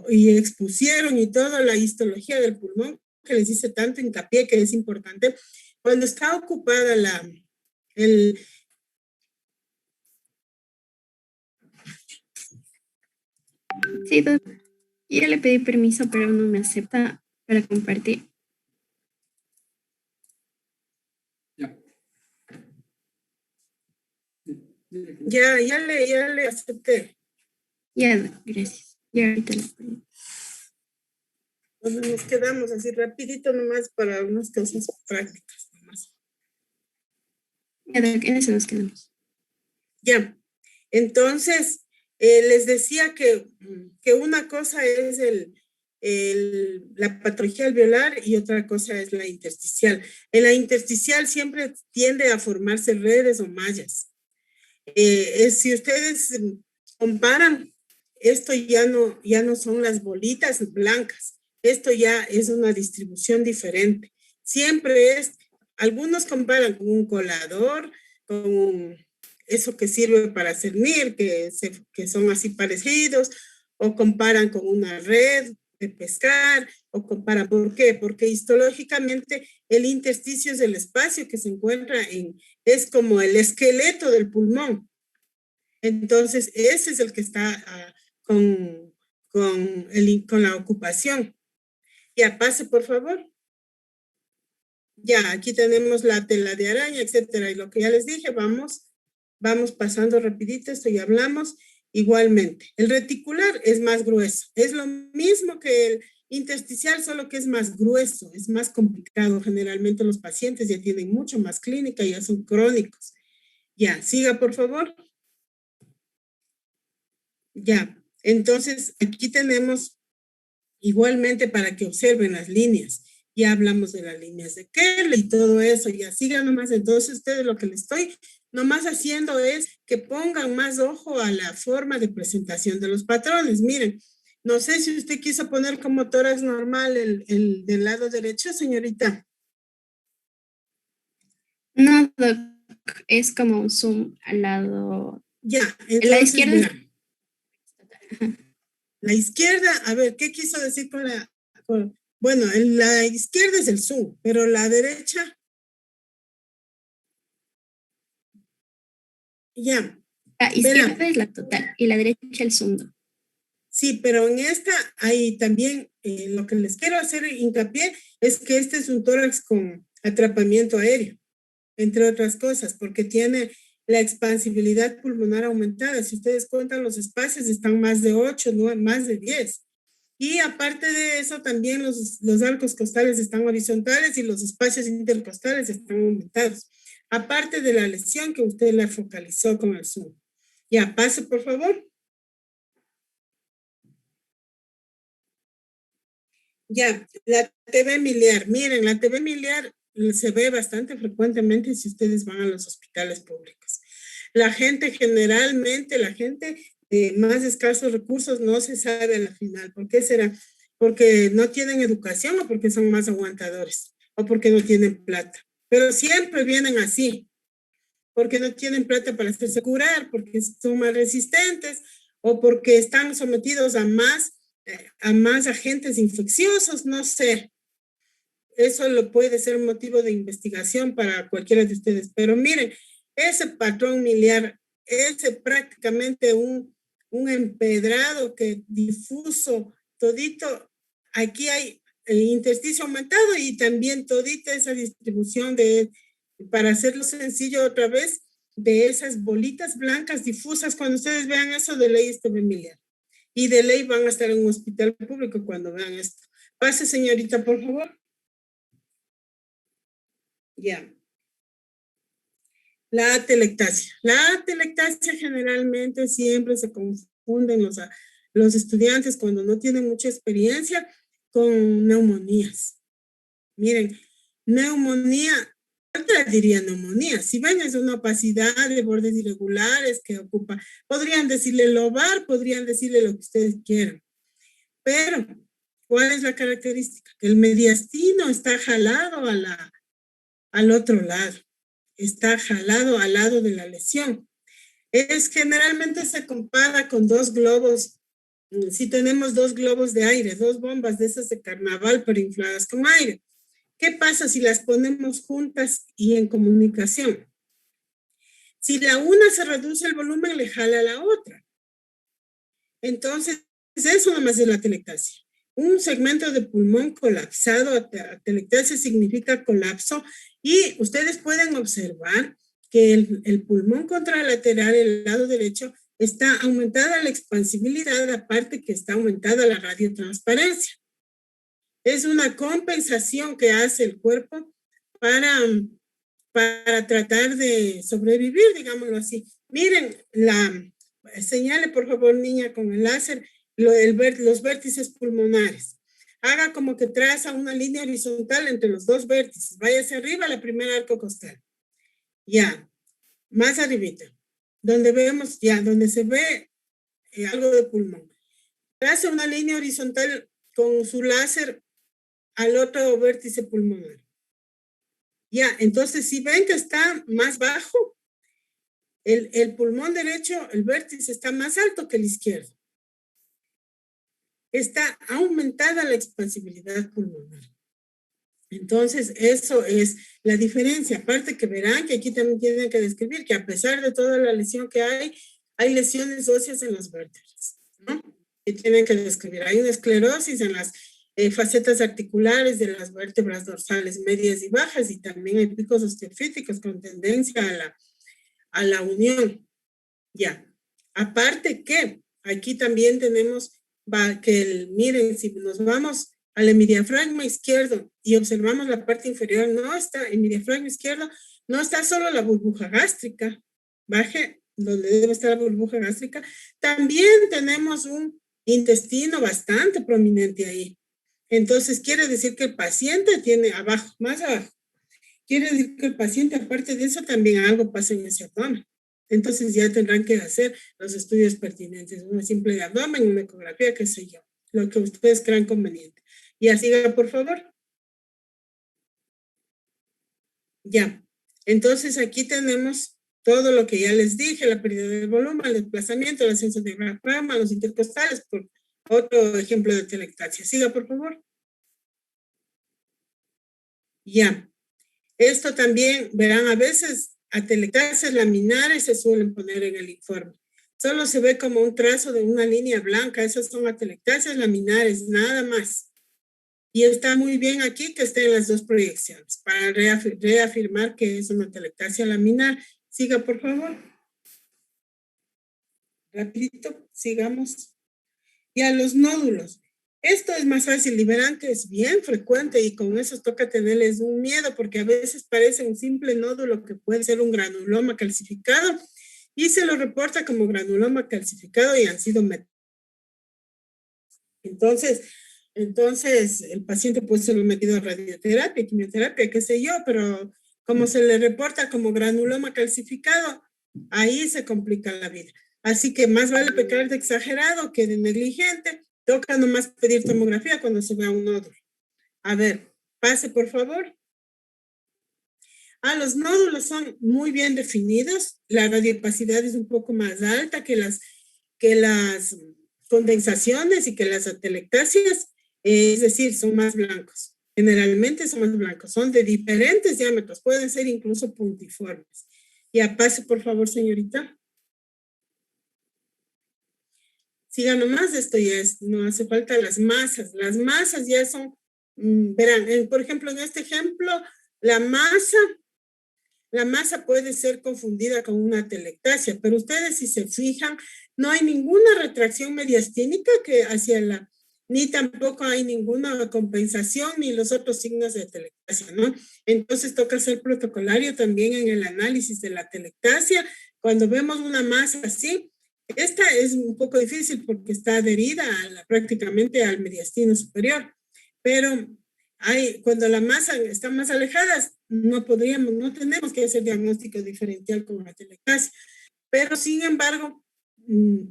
y expusieron y toda la histología del pulmón, que les dice tanto hincapié que es importante. Cuando está ocupada Sí, ya le pedí permiso, pero no me acepta para compartir. Ya le acepté. Ya, gracias. Ya ahorita le pedí. Nos quedamos así rapidito nomás para unas cosas prácticas nomás. Ya, en eso nos quedamos. Ya, entonces les decía que una cosa es la patología alveolar y otra cosa es la intersticial. En la intersticial siempre tiende a formarse redes o mallas. Si ustedes comparan, esto ya no son las bolitas blancas, esto ya es una distribución diferente. Siempre algunos comparan con un colador, con eso que sirve para cernir, que son así parecidos, o comparan con una red de pescar, o comparan, ¿por qué? Porque histológicamente el intersticio es el espacio que se encuentra es como el esqueleto del pulmón. Entonces, ese es el que está con la ocupación. Ya, pase, por favor. Ya, aquí tenemos la tela de araña, etcétera. Y lo que ya les dije, vamos pasando rapidito, esto ya hablamos. Igualmente, el reticular es más grueso. Es lo mismo que el intersticial, solo que es más grueso, es más complicado. Generalmente los pacientes ya tienen mucho más clínica, ya son crónicos. Ya, siga, por favor. Ya, entonces aquí tenemos igualmente para que observen las líneas. Ya hablamos de las líneas de Kerr y todo eso, ya sigan nomás. Entonces ustedes lo que les estoy nomás haciendo es que pongan más ojo a la forma de presentación de los patrones. Miren, no sé si usted quiso poner como tórax normal el del lado derecho, señorita. No, doc, es como un zoom al lado. Ya, El lado entonces, izquierdo es... la izquierda, a ver, ¿qué quiso decir con la... bueno, la izquierda es el zoom, pero la derecha, ya. La izquierda es la total y la derecha el zoom, doc. Sí, pero en esta hay también, lo que les quiero hacer hincapié es que este es un tórax con atrapamiento aéreo, entre otras cosas, porque tiene la expansibilidad pulmonar aumentada. Si ustedes cuentan los espacios, están más de 8, más de 10. Y aparte de eso, también los arcos costales están horizontales y los espacios intercostales están aumentados. Aparte de la lesión que usted la focalizó con el zoom. Ya, pase por favor. Ya, la TV miliar. Miren, la TV miliar se ve bastante frecuentemente si ustedes van a los hospitales públicos. La gente generalmente, la gente de más escasos recursos no se sabe a la final. ¿Por qué será? Porque no tienen educación o porque son más aguantadores o porque no tienen plata. Pero siempre vienen así, porque no tienen plata para hacerse curar, porque son más resistentes o porque están sometidos a más agentes infecciosos, no sé. Eso lo puede ser motivo de investigación para cualquiera de ustedes. Pero miren, ese patrón miliar es prácticamente un empedrado que difuso, todito. Aquí hay el intersticio aumentado y también todita esa distribución para hacerlo sencillo otra vez, de esas bolitas blancas difusas. Cuando ustedes vean eso, de ley este miliar. Y de ley van a estar en un hospital público cuando vean esto. Pase, señorita, por favor. Ya. La atelectasia. La atelectasia generalmente siempre se confunden los estudiantes cuando no tienen mucha experiencia con neumonías. Miren, neumonía, cualquiera diría neumonía. Si ven, es una opacidad de bordes irregulares que ocupa. Podrían decirle lobar, podrían decirle lo que ustedes quieran. Pero, ¿cuál es la característica? Que el mediastino está jalado al otro lado. Está jalado al lado de la lesión. Generalmente se compara con dos globos. Si tenemos dos globos de aire, dos bombas de esas de carnaval, pero infladas con aire. ¿Qué pasa si las ponemos juntas y en comunicación? Si la una se reduce el volumen, le jala a la otra. Entonces, eso nomás es la atelectasia. Un segmento de pulmón colapsado, atelectasia significa colapso, y ustedes pueden observar que el pulmón contralateral, el lado derecho, está aumentada la expansibilidad, aparte que está aumentada la radiotransparencia. Es una compensación que hace el cuerpo para tratar de sobrevivir, digámoslo así. Miren, señale por favor, niña, con el láser, los vértices pulmonares. Haga como que traza una línea horizontal entre los dos vértices. Vaya hacia arriba, la primera arco costal. Ya, más arribita. Donde vemos, ya, donde se ve algo de pulmón. Traza una línea horizontal con su láser al otro vértice pulmonar. Ya, entonces si ven que está más bajo, el pulmón derecho, el vértice está más alto que el izquierdo. Está aumentada la expansibilidad pulmonar. Entonces, eso es la diferencia. Aparte que verán que aquí también tienen que describir que a pesar de toda la lesión que hay lesiones óseas en las vértebras, ¿no? Que tienen que describir. Hay una esclerosis en las facetas articulares de las vértebras dorsales medias y bajas, y también hay picos osteofíticos con tendencia a la unión. Ya. Aparte que aquí también tenemos miren, si nos vamos al hemidiafragma izquierdo y observamos la parte inferior, no está, en mi diafragma izquierdo, no está solo la burbuja gástrica, baje donde debe estar la burbuja gástrica, también tenemos un intestino bastante prominente ahí. Entonces quiere decir que el paciente tiene abajo, más abajo, quiere decir que el paciente, aparte de eso, también algo pasa en ese abdomen. Entonces ya tendrán que hacer los estudios pertinentes, una simple de abdomen, una ecografía, qué sé yo, lo que ustedes crean conveniente. Y así, por favor. Ya. Entonces aquí tenemos todo lo que ya les dije, la pérdida de volumen, el desplazamiento, el ascenso de diafragma, los intercostales, por otro ejemplo de telectasia. Siga, por favor. Ya. Esto también, verán, a veces atelectasias laminares se suelen poner en el informe. Solo se ve como un trazo de una línea blanca. Esas son atelectasias laminares, nada más. Y está muy bien aquí que estén las dos proyecciones para reafirmar que es una atelectasia laminar. Siga, por favor. Rapidito, sigamos. Y a los nódulos. Esto es más fácil y verán que es bien frecuente y con eso toca tenerles un miedo porque a veces parece un simple nódulo que puede ser un granuloma calcificado y se lo reporta como granuloma calcificado y han sido metastasis. Entonces, el paciente puede ser metido a radioterapia, quimioterapia, qué sé yo, pero como se le reporta como granuloma calcificado, ahí se complica la vida. Así que más vale pecar de exagerado que de negligente. Toca nomás pedir tomografía cuando se vea un nódulo. A ver, pase por favor. Los nódulos son muy bien definidos. La radiopacidad es un poco más alta que las condensaciones y que las atelectasias. Es decir, son más blancos. Generalmente son más blancos. Son de diferentes diámetros. Pueden ser incluso puntiformes. Ya pase, por favor, señorita. Siga nomás, esto ya es, no hace falta las masas. Las masas ya son, verán, por ejemplo, en este ejemplo, la masa puede ser confundida con una atelectasia, pero ustedes si se fijan, no hay ninguna retracción mediastínica que hacia ni tampoco hay ninguna compensación ni los otros signos de atelectasia, ¿no? Entonces toca ser protocolario también en el análisis de la atelectasia. Cuando vemos una masa así, esta es un poco difícil porque está adherida prácticamente al mediastino superior, pero cuando la masa está más alejada, no tenemos que hacer diagnóstico diferencial con la telectasia, pero sin embargo,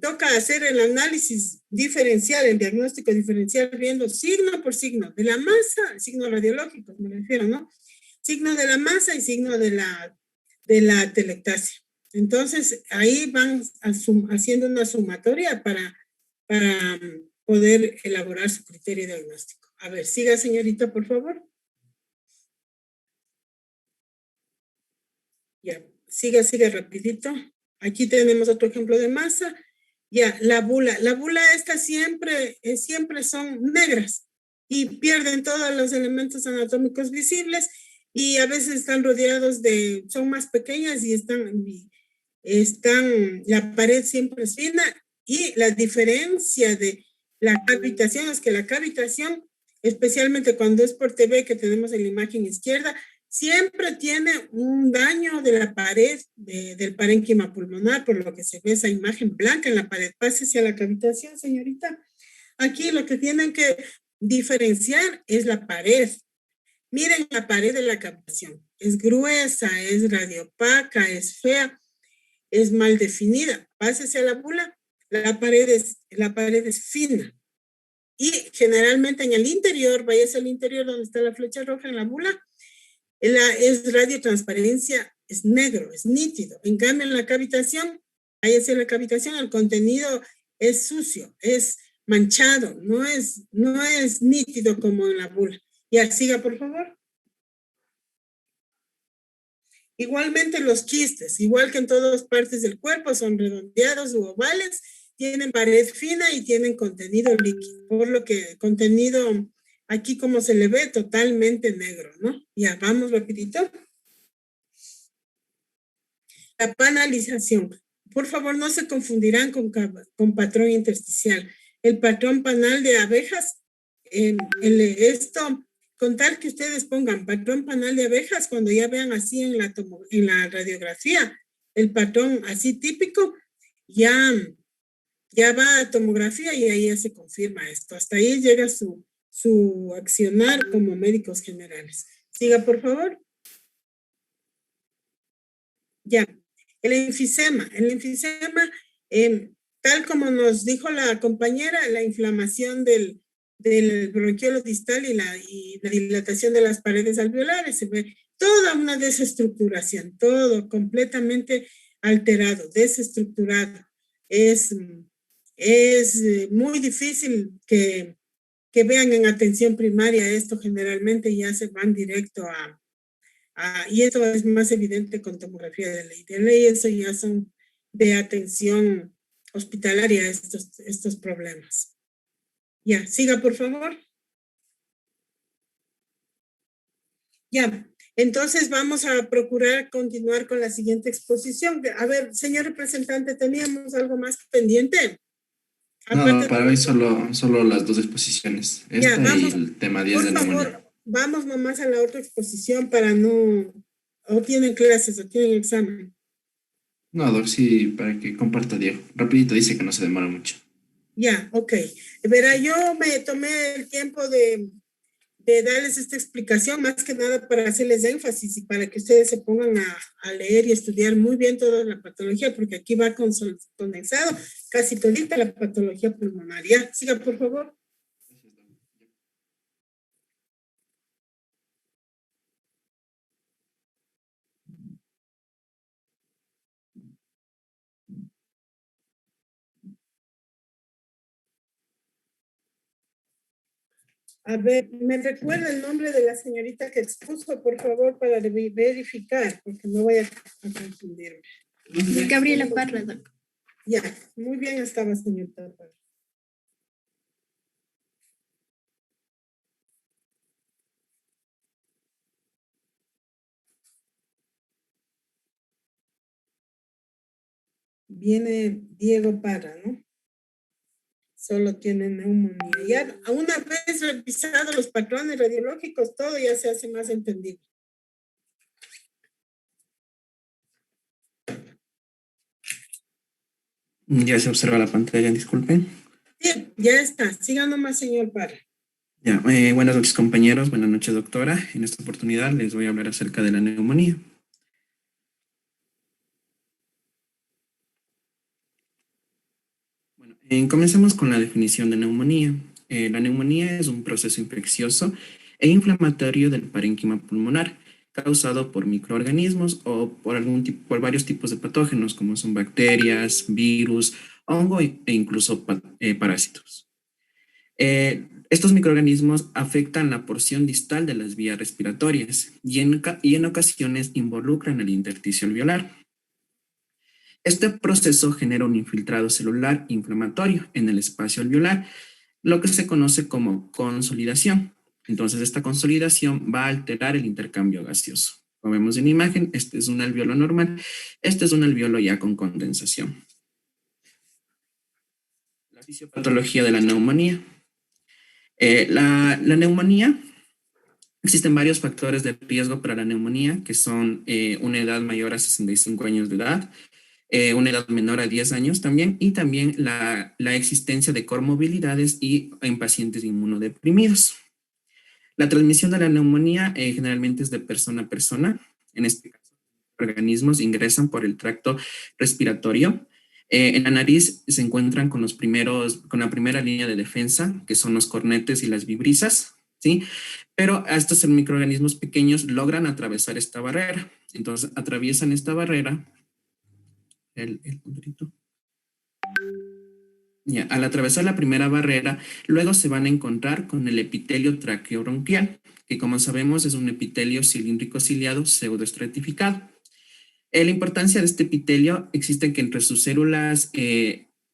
toca hacer el análisis diferencial, el diagnóstico diferencial, viendo signo por signo de la masa, signo radiológico, me refiero, ¿no? Signo de la masa y signo de la telectasia. Entonces, ahí van haciendo una sumatoria para poder elaborar su criterio diagnóstico. A ver, siga, señorita, por favor. Ya, siga rapidito. Aquí tenemos otro ejemplo de masa. Ya, la bula. La bula esta siempre son negras y pierden todos los elementos anatómicos visibles y a veces están rodeados son más pequeñas y la pared siempre es fina y la diferencia de la cavitación es que la cavitación, especialmente cuando es por TV que tenemos en la imagen izquierda, siempre tiene un daño de la pared, del parénquima pulmonar, por lo que se ve esa imagen blanca en la pared. Pase hacia la cavitación, señorita. Aquí lo que tienen que diferenciar es la pared. Miren la pared de la cavitación. Es gruesa, es radiopaca, es fea, es mal definida. Pásese a la bula, la pared es fina. Y generalmente en el interior, váyase al interior donde está la flecha roja en la bula, es radiotransparencia, es negro, es nítido. En cambio, en la cavitación, váyase a la cavitación, el contenido es sucio, es manchado, no es nítido como en la bula. Ya, siga, por favor. Igualmente los quistes, igual que en todas partes del cuerpo, son redondeados u ovales, tienen pared fina y tienen contenido líquido, por lo que contenido aquí como se le ve totalmente negro, ¿no? Ya, vamos rapidito. La panalización. Por favor, no se confundirán con patrón intersticial. El patrón panal de abejas, con tal que ustedes pongan patrón panal de abejas, cuando ya vean así en la radiografía, el patrón así típico, ya va a tomografía y ahí ya se confirma esto. Hasta ahí llega su accionar como médicos generales. Siga, por favor. Ya, el enfisema, tal como nos dijo la compañera, la inflamación del bronquiolo distal y la dilatación de las paredes alveolares, se ve toda una desestructuración, todo completamente alterado, desestructurado. Es, es muy difícil que vean en atención primaria esto, generalmente ya se van directo y esto es más evidente con tomografía de ley. De ley, eso ya son de atención hospitalaria estos problemas. Ya, siga por favor. Ya, entonces vamos a procurar continuar con la siguiente exposición. A ver, señor representante, ¿teníamos algo más pendiente? No, para mí solo las dos exposiciones, Ya, esta y vamos, el tema 10 por de neumonía. favor, vamos nomás a la otra exposición para no, o tienen clases o tienen examen. No, Doc, sí, para que comparta Diego. Rapidito dice que no se demora mucho. Ya, ok. Verá, yo me tomé el tiempo de darles esta explicación, más que nada para hacerles énfasis y para que ustedes se pongan a leer y estudiar muy bien toda la patología, porque aquí va condensado casi todita la patología pulmonar. Ya, siga por favor. A ver, ¿me recuerda el nombre de la señorita que expuso, por favor, para verificar? Porque no voy a confundirme. Gabriela Parra, doc. Ya, muy bien estaba, señorita Parra. Viene Diego Parra, ¿no? Solo tiene neumonía. Ya, una vez revisado los patrones radiológicos, todo ya se hace más entendible. Ya se observa la pantalla, disculpen. Bien, ya está. Siga nomás, señor Parra. Ya, buenas noches compañeros, buenas noches doctora. En esta oportunidad les voy a hablar acerca de la neumonía. Bueno, comencemos con la definición de neumonía. La neumonía es un proceso infeccioso e inflamatorio del parénquima pulmonar causado por microorganismos o por varios tipos de patógenos como son bacterias, virus, hongo e incluso parásitos. Estos microorganismos afectan la porción distal de las vías respiratorias y en ocasiones involucran el intersticio alveolar. Este proceso genera un infiltrado celular inflamatorio en el espacio alveolar, lo que se conoce como consolidación. Entonces, esta consolidación va a alterar el intercambio gaseoso. Como vemos en imagen, este es un alveolo normal, este es un alveolo ya con condensación. La fisiopatología de la neumonía. La neumonía, existen varios factores de riesgo para la neumonía, que son una edad mayor a 65 años de edad, una edad menor a 10 años también, y también la existencia de comorbilidades y en pacientes inmunodeprimidos. La transmisión de la neumonía generalmente es de persona a persona. En este caso, organismos ingresan por el tracto respiratorio. En la nariz se encuentran con la primera línea de defensa, que son los cornetes y las vibrisas, ¿sí? Pero a estos microorganismos pequeños logran atravesar esta barrera. Entonces, atraviesan esta barrera. El puntito. Ya, al atravesar la primera barrera, luego se van a encontrar con el epitelio traqueobronquial, que como sabemos es un epitelio cilíndrico ciliado pseudoestratificado. La importancia de este epitelio existe que entre sus células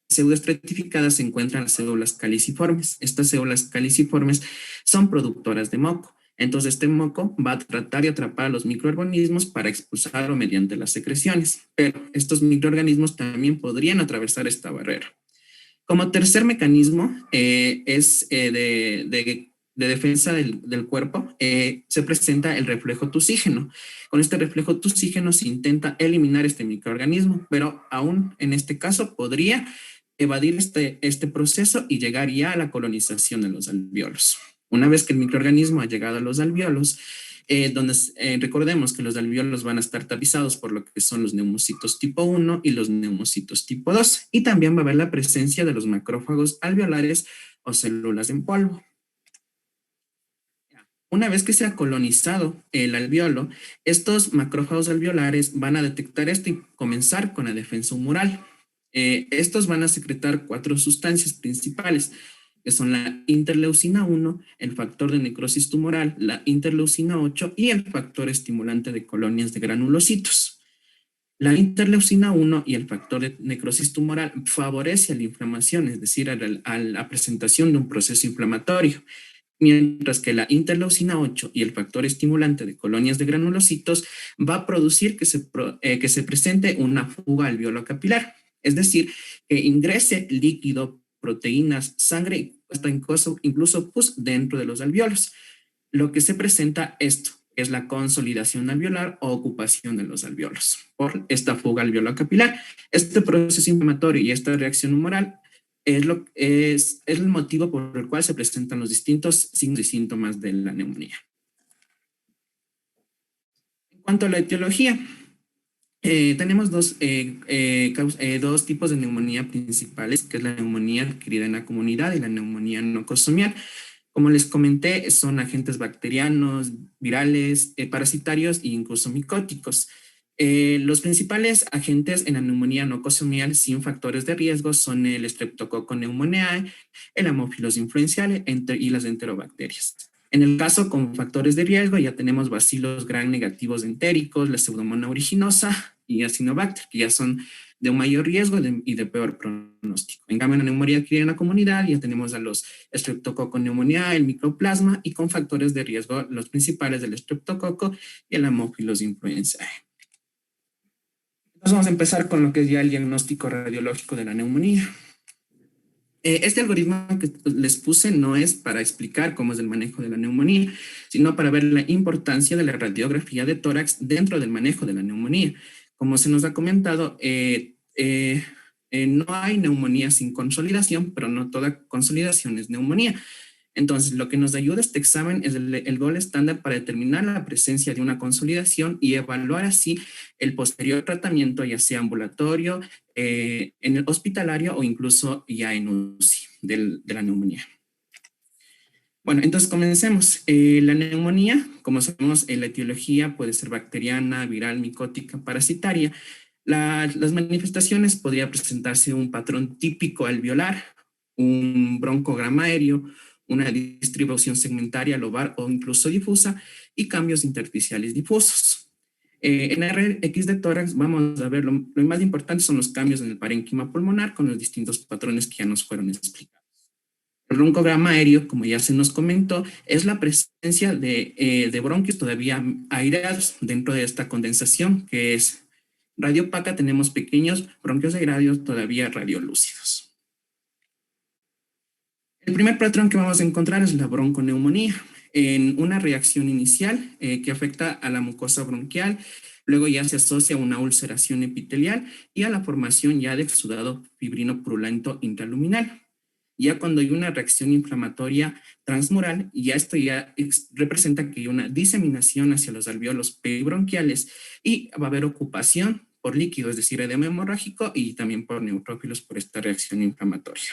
pseudoestratificadas se encuentran las células caliciformes. Estas células caliciformes son productoras de moco. Entonces, este moco va a tratar de atrapar a los microorganismos para expulsarlo mediante las secreciones. Pero estos microorganismos también podrían atravesar esta barrera. Como tercer mecanismo es de defensa del cuerpo, se presenta el reflejo tusígeno. Con este reflejo tusígeno se intenta eliminar este microorganismo, pero aún en este caso podría evadir este proceso y llegar ya a la colonización de los alvéolos. Una vez que el microorganismo ha llegado a los alvéolos, donde recordemos que los alvéolos van a estar tapizados por lo que son los neumocitos tipo 1 y los neumocitos tipo 2. Y también va a haber la presencia de los macrófagos alveolares o células en polvo. Una vez que se ha colonizado el alveolo, estos macrófagos alveolares van a detectar esto y comenzar con la defensa humoral. Estos van a secretar 4 sustancias principales, que son la interleucina 1, el factor de necrosis tumoral, la interleucina 8 y el factor estimulante de colonias de granulocitos. La interleucina 1 y el factor de necrosis tumoral favorece a la inflamación, es decir, a la presentación de un proceso inflamatorio, mientras que la interleucina 8 y el factor estimulante de colonias de granulocitos va a producir que se presente una fuga alveolo capilar, es decir, que ingrese líquido, proteínas, sangre y hasta incluso pus dentro de los alveolos. Lo que se presenta esto es la consolidación alveolar o ocupación de los alveolos por esta fuga alveolo capilar. Este proceso inflamatorio y esta reacción humoral es el motivo por el cual se presentan los distintos signos y síntomas de la neumonía. En cuanto a la etiología, tenemos dos tipos de neumonía principales, que es la neumonía adquirida en la comunidad y la neumonía nocosomial. Como les comenté, son agentes bacterianos, virales, parasitarios e incluso micóticos. Los principales agentes en la neumonía nocosomial sin factores de riesgo son el Streptococcus pneumoniae, el Haemophilus influenzae y las enterobacterias. En el caso con factores de riesgo ya tenemos bacilos gram negativos entéricos, la Pseudomonas aeruginosa y Acinetobacter, que ya son de un mayor riesgo y de peor pronóstico. En cambio, en la neumonía adquirida en la comunidad ya tenemos a los Streptococcus pneumoniae, el Mycoplasma, y con factores de riesgo los principales del Streptococcus y el Haemophilus influenzae. Entonces vamos a empezar con lo que es ya el diagnóstico radiológico de la neumonía. Este algoritmo que les puse no es para explicar cómo es el manejo de la neumonía, sino para ver la importancia de la radiografía de tórax dentro del manejo de la neumonía. Como se nos ha comentado, no hay neumonía sin consolidación, pero no toda consolidación es neumonía. Entonces, lo que nos ayuda este examen es el gold estándar para determinar la presencia de una consolidación y evaluar así el posterior tratamiento, ya sea ambulatorio, en el hospitalario o incluso ya en UCI de la neumonía. Bueno, entonces comencemos. La neumonía, como sabemos, la etiología puede ser bacteriana, viral, micótica, parasitaria. Las manifestaciones podría presentarse un patrón típico alveolar, un broncograma aéreo, una distribución segmentaria lobar o incluso difusa y cambios intersticiales difusos. En RX de tórax vamos a ver lo más importante son los cambios en el parénquima pulmonar con los distintos patrones que ya nos fueron explicados. El broncograma aéreo, como ya se nos comentó, es la presencia de bronquios todavía aireados dentro de esta condensación que es radiopaca. Tenemos pequeños bronquios aireados todavía radiolúcidos. El primer patrón que vamos a encontrar es la bronconeumonía, en una reacción inicial que afecta a la mucosa bronquial, luego ya se asocia a una ulceración epitelial y a la formación ya de exudado fibrino purulento intraluminal. Ya cuando hay una reacción inflamatoria transmural, ya esto ya representa que hay una diseminación hacia los alveolos peribronquiales y va a haber ocupación por líquido, es decir, edema hemorrágico y también por neutrófilos por esta reacción inflamatoria.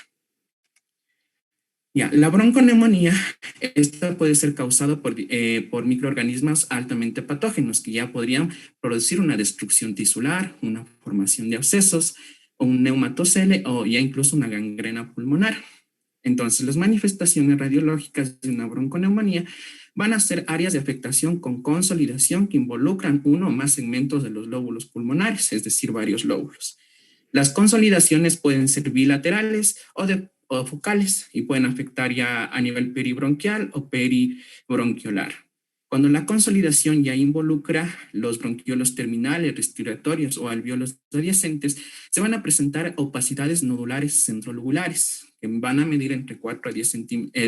Ya, la bronconeumonía, esta puede ser causada por microorganismos altamente patógenos que ya podrían producir una destrucción tisular, una formación de abscesos, o un neumatocele o ya incluso una gangrena pulmonar. Entonces, las manifestaciones radiológicas de una bronconeumonía van a ser áreas de afectación con consolidación que involucran uno o más segmentos de los lóbulos pulmonares, es decir, varios lóbulos. Las consolidaciones pueden ser bilaterales o focales y pueden afectar ya a nivel peribronquial o peribronquiolar. Cuando la consolidación ya involucra los bronquiolos terminales, respiratorios o alveolos adyacentes, se van a presentar opacidades nodulares centrolobulares que van a medir entre 4 a 10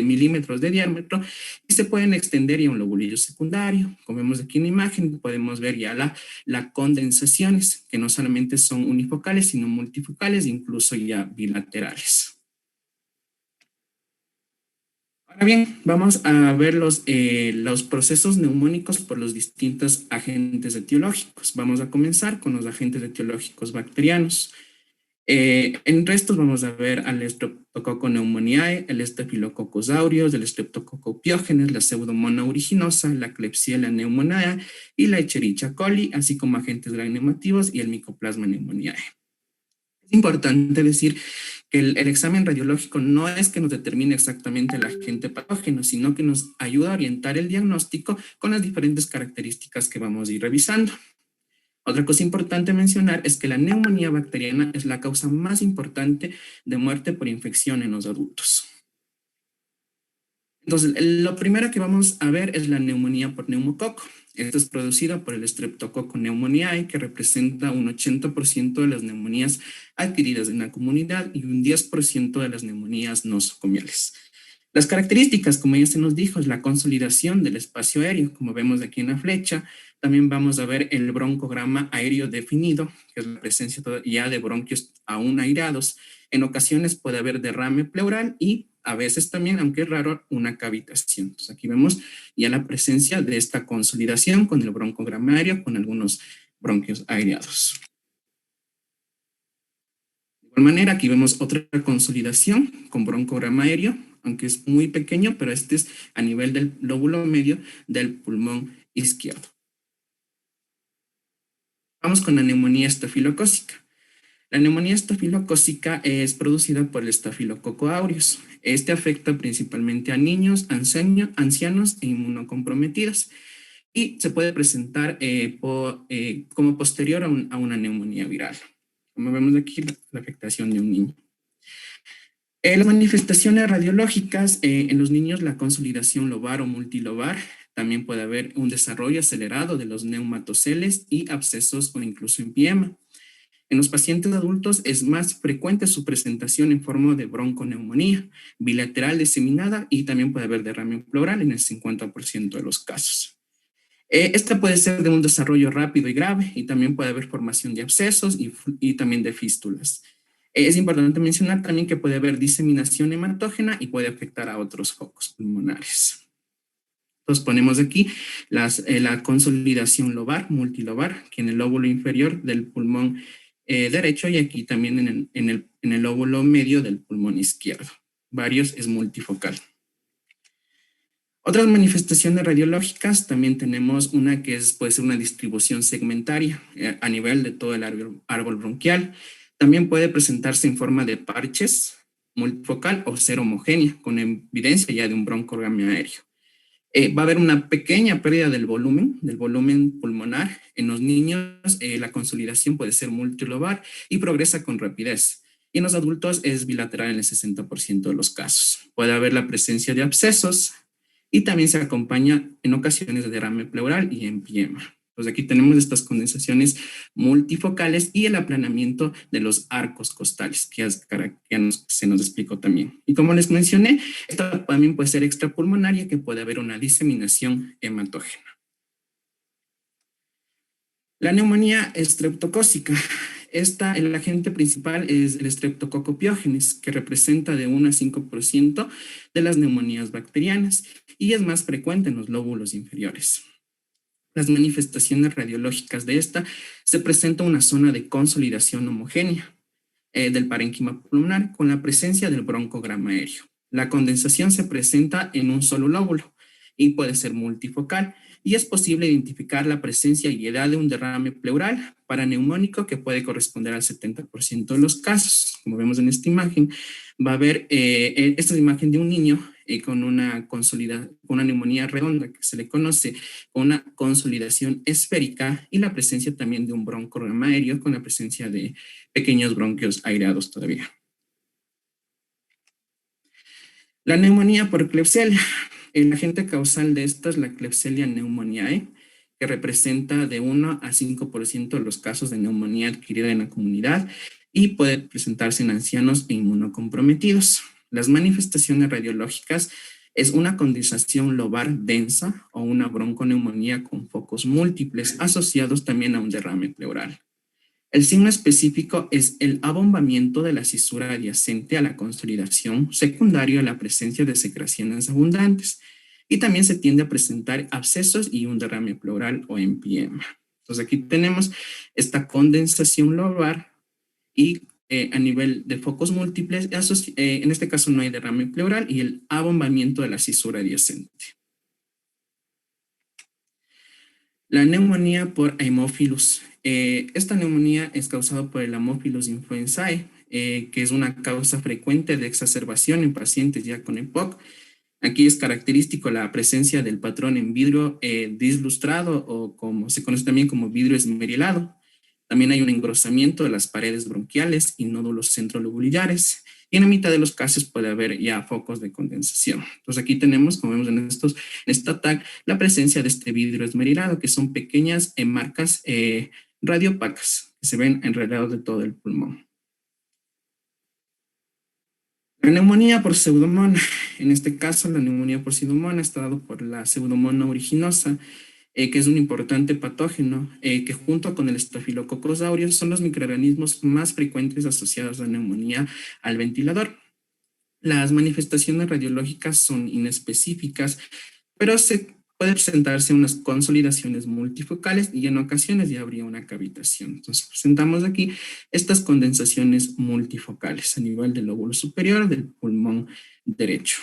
milímetros de diámetro y se pueden extender ya a un lobulillo secundario. Como vemos aquí en la imagen, podemos ver ya las condensaciones que no solamente son unifocales, sino multifocales e incluso ya bilaterales. Ahora bien, vamos a ver los procesos neumónicos por los distintos agentes etiológicos. Vamos a comenzar con los agentes etiológicos bacterianos. En restos vamos a ver al Streptococcus pneumoniae, el Staphylococcus aureus, el Streptococcus pyogenes, la Pseudomonas aeruginosa, la Klebsiella pneumoniae y la Escherichia coli, así como agentes gram negativos y el Mycoplasma pneumoniae. Es importante decir que el examen radiológico no es que nos determine exactamente el agente patógeno, sino que nos ayuda a orientar el diagnóstico con las diferentes características que vamos a ir revisando. Otra cosa importante mencionar es que la neumonía bacteriana es la causa más importante de muerte por infección en los adultos. Entonces, lo primero que vamos a ver es la neumonía por neumococo. Esto es producido por el Streptococcus pneumoniae, que representa un 80% de las neumonías adquiridas en la comunidad y un 10% de las neumonías nosocomiales. Las características, como ya se nos dijo, es la consolidación del espacio aéreo, como vemos aquí en la flecha. También vamos a ver el broncograma aéreo definido, que es la presencia ya de bronquios aún airados. En ocasiones puede haber derrame pleural y a veces también, aunque es raro, una cavitación. Entonces aquí vemos ya la presencia de esta consolidación con el broncograma aéreo, con algunos bronquios aireados. De igual manera, aquí vemos otra consolidación con broncograma aéreo, aunque es muy pequeño, pero este es a nivel del lóbulo medio del pulmón izquierdo. Vamos con la neumonía estafilocócica. La neumonía estafilocócica es producida por el Staphylococcus aureus. Este afecta principalmente a niños, ancianos e inmunocomprometidos y se puede presentar como posterior a una neumonía viral. Como vemos aquí, la afectación de un niño. Las manifestaciones radiológicas en los niños, la consolidación lobar o multilobar, también puede haber un desarrollo acelerado de los neumatoceles y abscesos o incluso empiema. En los pacientes adultos es más frecuente su presentación en forma de bronconeumonía bilateral diseminada y también puede haber derrame pleural en el 50% de los casos. Esta puede ser de un desarrollo rápido y grave y también puede haber formación de abscesos y también de fístulas. Es importante mencionar también que puede haber diseminación hematógena y puede afectar a otros focos pulmonares. Entonces ponemos aquí la consolidación lobar, multilobar, que en el lóbulo inferior del pulmón derecho y aquí también en el lóbulo medio del pulmón izquierdo. Varios es multifocal. Otras manifestaciones radiológicas también tenemos una que puede ser una distribución segmentaria a nivel de todo el árbol bronquial. También puede presentarse en forma de parches multifocal o ser homogénea con evidencia ya de un broncograma aéreo. Va a haber una pequeña pérdida del volumen pulmonar. En los niños la consolidación puede ser multilobar y progresa con rapidez. Y en los adultos es bilateral en el 60% de los casos. Puede haber la presencia de abscesos y también se acompaña en ocasiones de derrame pleural y empiema. Pues aquí tenemos estas condensaciones multifocales y el aplanamiento de los arcos costales, que se nos explicó también. Y como les mencioné, esta también puede ser extrapulmonaria, que puede haber una diseminación hematógena. La neumonía estreptocócica. El agente principal es el Streptococcus pyogenes, que representa de 1 a 5% de las neumonías bacterianas y es más frecuente en los lóbulos inferiores. Las manifestaciones radiológicas de esta se presenta una zona de consolidación homogénea del parénquima pulmonar con la presencia del broncograma aéreo. La condensación se presenta en un solo lóbulo y puede ser multifocal y es posible identificar la presencia y edad de un derrame pleural paraneumónico que puede corresponder al 70% de los casos. Como vemos en esta imagen, va a haber esta imagen de un niño con una neumonía redonda que se le conoce con una consolidación esférica y la presencia también de un broncograma aéreo con la presencia de pequeños bronquios aireados todavía. La neumonía por Klebsiella. El agente causal de esta es la Klebsiella pneumoniae, que representa de 1 a 5% de los casos de neumonía adquirida en la comunidad y puede presentarse en ancianos e inmunocomprometidos. Las manifestaciones radiológicas es una condensación lobar densa o una bronconeumonía con focos múltiples asociados también a un derrame pleural. El signo específico es el abombamiento de la cisura adyacente a la consolidación, secundario a la presencia de secreciones abundantes. Y también se tiende a presentar abscesos y un derrame pleural o empiema. Entonces aquí tenemos esta condensación lobar y a nivel de focos múltiples, en este caso no hay derrame pleural y el abombamiento de la cisura adyacente. La neumonía por Haemophilus. Esta neumonía es causada por el Haemophilus influenzae, que es una causa frecuente de exacerbación en pacientes ya con EPOC. Aquí es característico la presencia del patrón en vidrio dislustrado o como se conoce también como vidrio esmerilado. También hay un engrosamiento de las paredes bronquiales y nódulos centrolobulares. Y en la mitad de los casos puede haber ya focos de condensación. Entonces aquí tenemos, como vemos en esta tag, la presencia de este vidrio esmerilado, que son pequeñas marcas radiopacas que se ven alrededor de todo el pulmón. La neumonía por pseudomonas. En este caso, la neumonía por pseudomonas está dado por la pseudomonas aeruginosa, que es un importante patógeno, que junto con el estafilococcus aureus son los microorganismos más frecuentes asociados a neumonía al ventilador. Las manifestaciones radiológicas son inespecíficas, pero se puede presentarse unas consolidaciones multifocales y en ocasiones ya habría una cavitación. Entonces presentamos aquí estas condensaciones multifocales a nivel del lóbulo superior del pulmón derecho.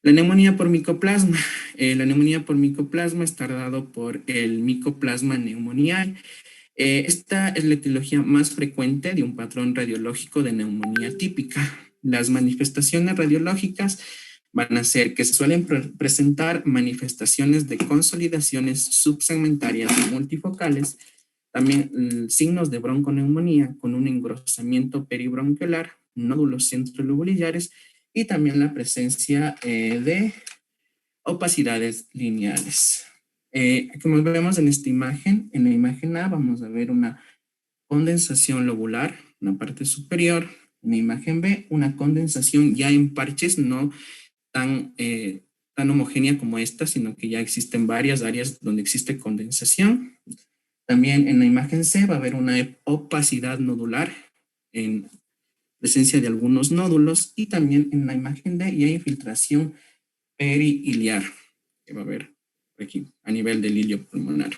La neumonía por micoplasma. La neumonía por micoplasma está dado por el Mycoplasma pneumoniae. Esta es la etiología más frecuente de un patrón radiológico de neumonía típica. Las manifestaciones radiológicas van a ser que se suelen presentar manifestaciones de consolidaciones subsegmentarias multifocales, también signos de bronconeumonía con un engrosamiento peribronquiolar, nódulos centrolobulares y también la presencia de opacidades lineales. Como vemos en esta imagen, en la imagen A vamos a ver una condensación lobular en la parte superior. En la imagen B, una condensación ya en parches, no tan homogénea como esta, sino que ya existen varias áreas donde existe condensación. También en la imagen C va a haber una opacidad nodular en presencia de algunos nódulos y también en la imagen D ya hay infiltración perihiliar que va a haber aquí a nivel del hilio pulmonar.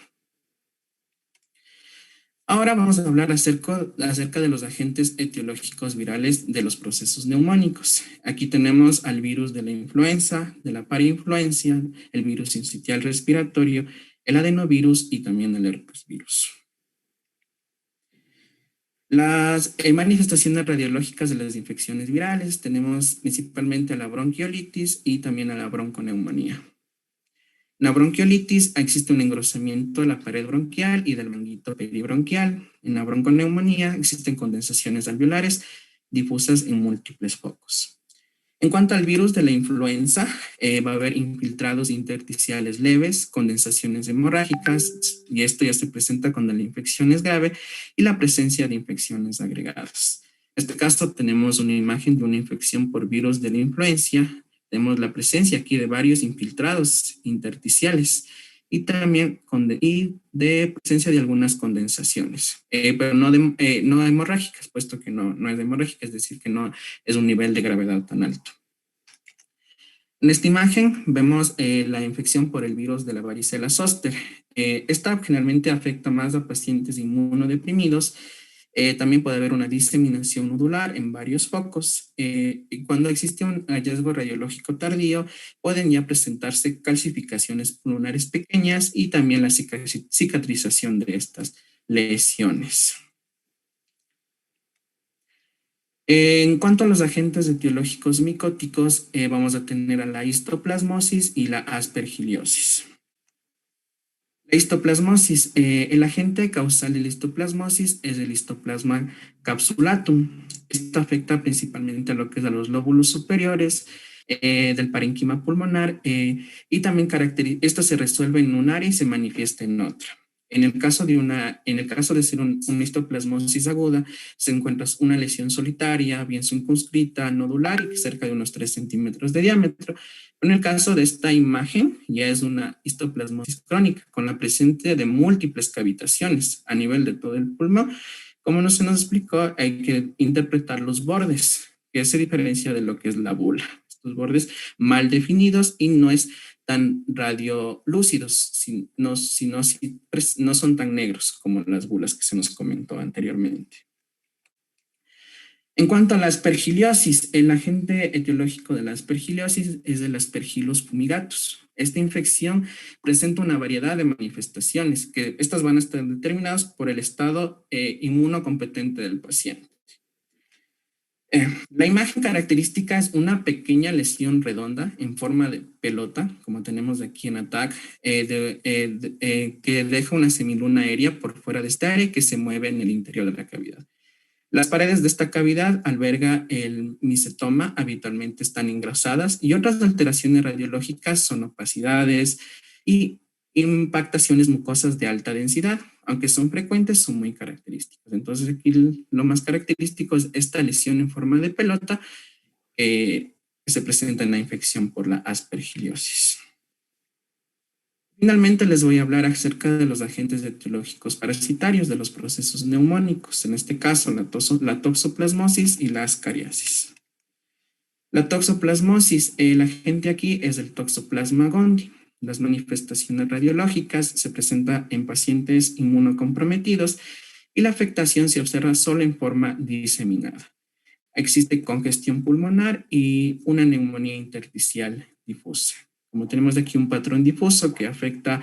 Ahora vamos a hablar acerca de los agentes etiológicos virales de los procesos neumónicos. Aquí tenemos al virus de la influenza, de la parainfluencia, el virus sincitial respiratorio, el adenovirus y también el herpesvirus. Las manifestaciones radiológicas de las infecciones virales tenemos principalmente a la bronquiolitis y también a la bronconeumonía. En la bronquiolitis existe un engrosamiento de la pared bronquial y del manguito peribronquial. En la bronconeumonía existen condensaciones alveolares difusas en múltiples focos. En cuanto al virus de la influenza, va a haber infiltrados intersticiales leves, condensaciones hemorrágicas, y esto ya se presenta cuando la infección es grave, y la presencia de infecciones agregadas. En este caso tenemos una imagen de una infección por virus de la influencia. Tenemos la presencia aquí de varios infiltrados intersticiales y también de presencia de algunas condensaciones, pero no hemorrágicas, puesto que no es hemorrágica, es decir, que no es un nivel de gravedad tan alto. En esta imagen vemos la infección por el virus de la varicela zoster. Esta generalmente afecta más a pacientes inmunodeprimidos. También puede haber una diseminación nodular en varios focos. Y cuando existe un hallazgo radiológico tardío, pueden ya presentarse calcificaciones pulmonares pequeñas y también la cicatrización de estas lesiones. En cuanto a los agentes etiológicos micóticos, vamos a tener a la histoplasmosis y la aspergiliosis. La histoplasmosis, el agente causal de la histoplasmosis es el Histoplasma capsulatum. Esto afecta principalmente a lo que es a los lóbulos superiores del parénquima pulmonar y también esto se resuelve en un área y se manifiesta en otra. En el caso de ser una histoplasmosis aguda, se encuentra una lesión solitaria, bien circunscrita, nodular y cerca de unos 3 centímetros de diámetro. En el caso de esta imagen, ya es una histoplasmosis crónica, con la presencia de múltiples cavitaciones a nivel de todo el pulmón. Como no se nos explicó, hay que interpretar los bordes, que se diferencia de lo que es la bula. Estos bordes mal definidos y no es tan radiolúcidos, no son tan negros como las bulas que se nos comentó anteriormente. En cuanto a la aspergiliosis, el agente etiológico de la aspergiliosis es el Aspergillus fumigatus. Esta infección presenta una variedad de manifestaciones, que estas van a estar determinadas por el estado inmunocompetente del paciente. La imagen característica es una pequeña lesión redonda en forma de pelota, como tenemos aquí en ATAC, que deja una semiluna aérea por fuera de esta área que se mueve en el interior de la cavidad. Las paredes de esta cavidad alberga el micetoma, habitualmente están engrasadas, y otras alteraciones radiológicas son opacidades y impactaciones mucosas de alta densidad. Aunque son frecuentes, son muy característicos. Entonces aquí lo más característico es esta lesión en forma de pelota que se presenta en la infección por la aspergiliosis. Finalmente les voy a hablar acerca de los agentes etiológicos parasitarios de los procesos neumónicos, en este caso la toxoplasmosis y la ascariasis. La toxoplasmosis, el agente aquí es el Toxoplasma gondii. Las manifestaciones radiológicas se presentan en pacientes inmunocomprometidos y la afectación se observa solo en forma diseminada. Existe congestión pulmonar y una neumonía intersticial difusa. Como tenemos aquí un patrón difuso que afecta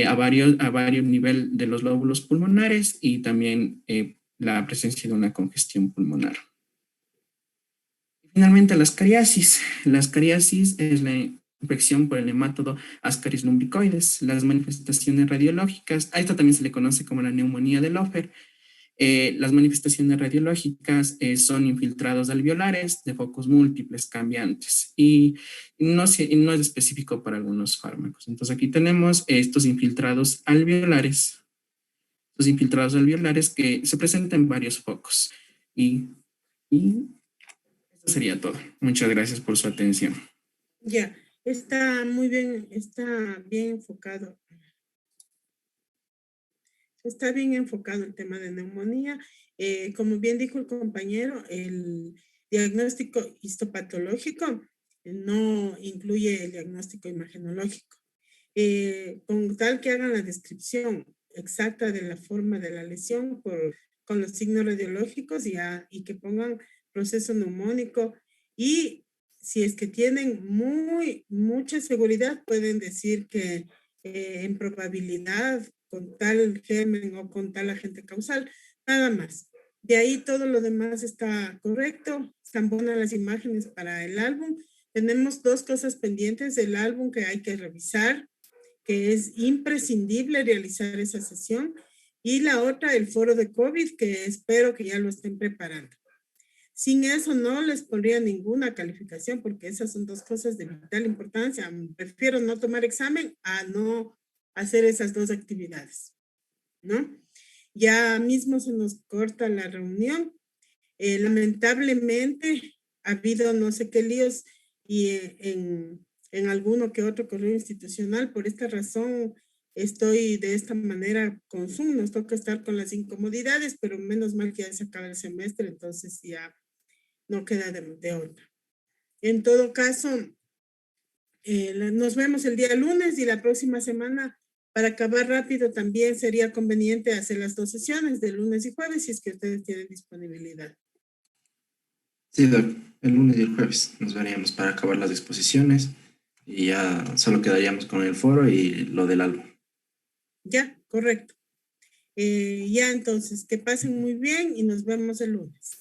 a varios niveles de los lóbulos pulmonares y también la presencia de una congestión pulmonar. Finalmente, la ascariasis. La ascariasis es la infección por el hemátodo Ascaris lumbricoides. Las manifestaciones radiológicas, a esto también se le conoce como la neumonía de Lofer. Las manifestaciones radiológicas son infiltrados alveolares de focos múltiples cambiantes y no es específico para algunos fármacos. Entonces aquí tenemos estos infiltrados alveolares que se presentan en varios focos. Y eso sería todo. Muchas gracias por su atención. Ya, está muy bien, está bien enfocado. Está bien enfocado el tema de neumonía. Como bien dijo el compañero, el diagnóstico histopatológico no incluye el diagnóstico imagenológico. Con tal que hagan la descripción exacta de la forma de la lesión con los signos radiológicos y que pongan proceso neumónico, y si es que tienen mucha seguridad, pueden decir que en probabilidad con tal germen o con tal agente causal, nada más. De ahí todo lo demás está correcto, están buenas las imágenes para el álbum. Tenemos 2 cosas pendientes del álbum que hay que revisar, que es imprescindible realizar esa sesión, y la otra, el foro de COVID, que espero que ya lo estén preparando. Sin eso no les pondría ninguna calificación, porque esas son 2 cosas de vital importancia. Prefiero no tomar examen a no hacer esas 2 actividades, ¿no? Ya mismo se nos corta la reunión. Lamentablemente ha habido no sé qué líos y en alguno que otro correo institucional. Por esta razón estoy de esta manera con Zoom. Nos toca estar con las incomodidades, pero menos mal que ya se acaba el semestre, entonces ya no queda de otra. En todo caso, nos vemos el día lunes, y la próxima semana, para acabar rápido, también sería conveniente hacer las 2 sesiones de lunes y jueves, si es que ustedes tienen disponibilidad. Sí, Doc, el lunes y el jueves nos veríamos para acabar las exposiciones y ya solo quedaríamos con el foro y lo del álbum. Ya, correcto. Ya entonces, que pasen muy bien y nos vemos el lunes.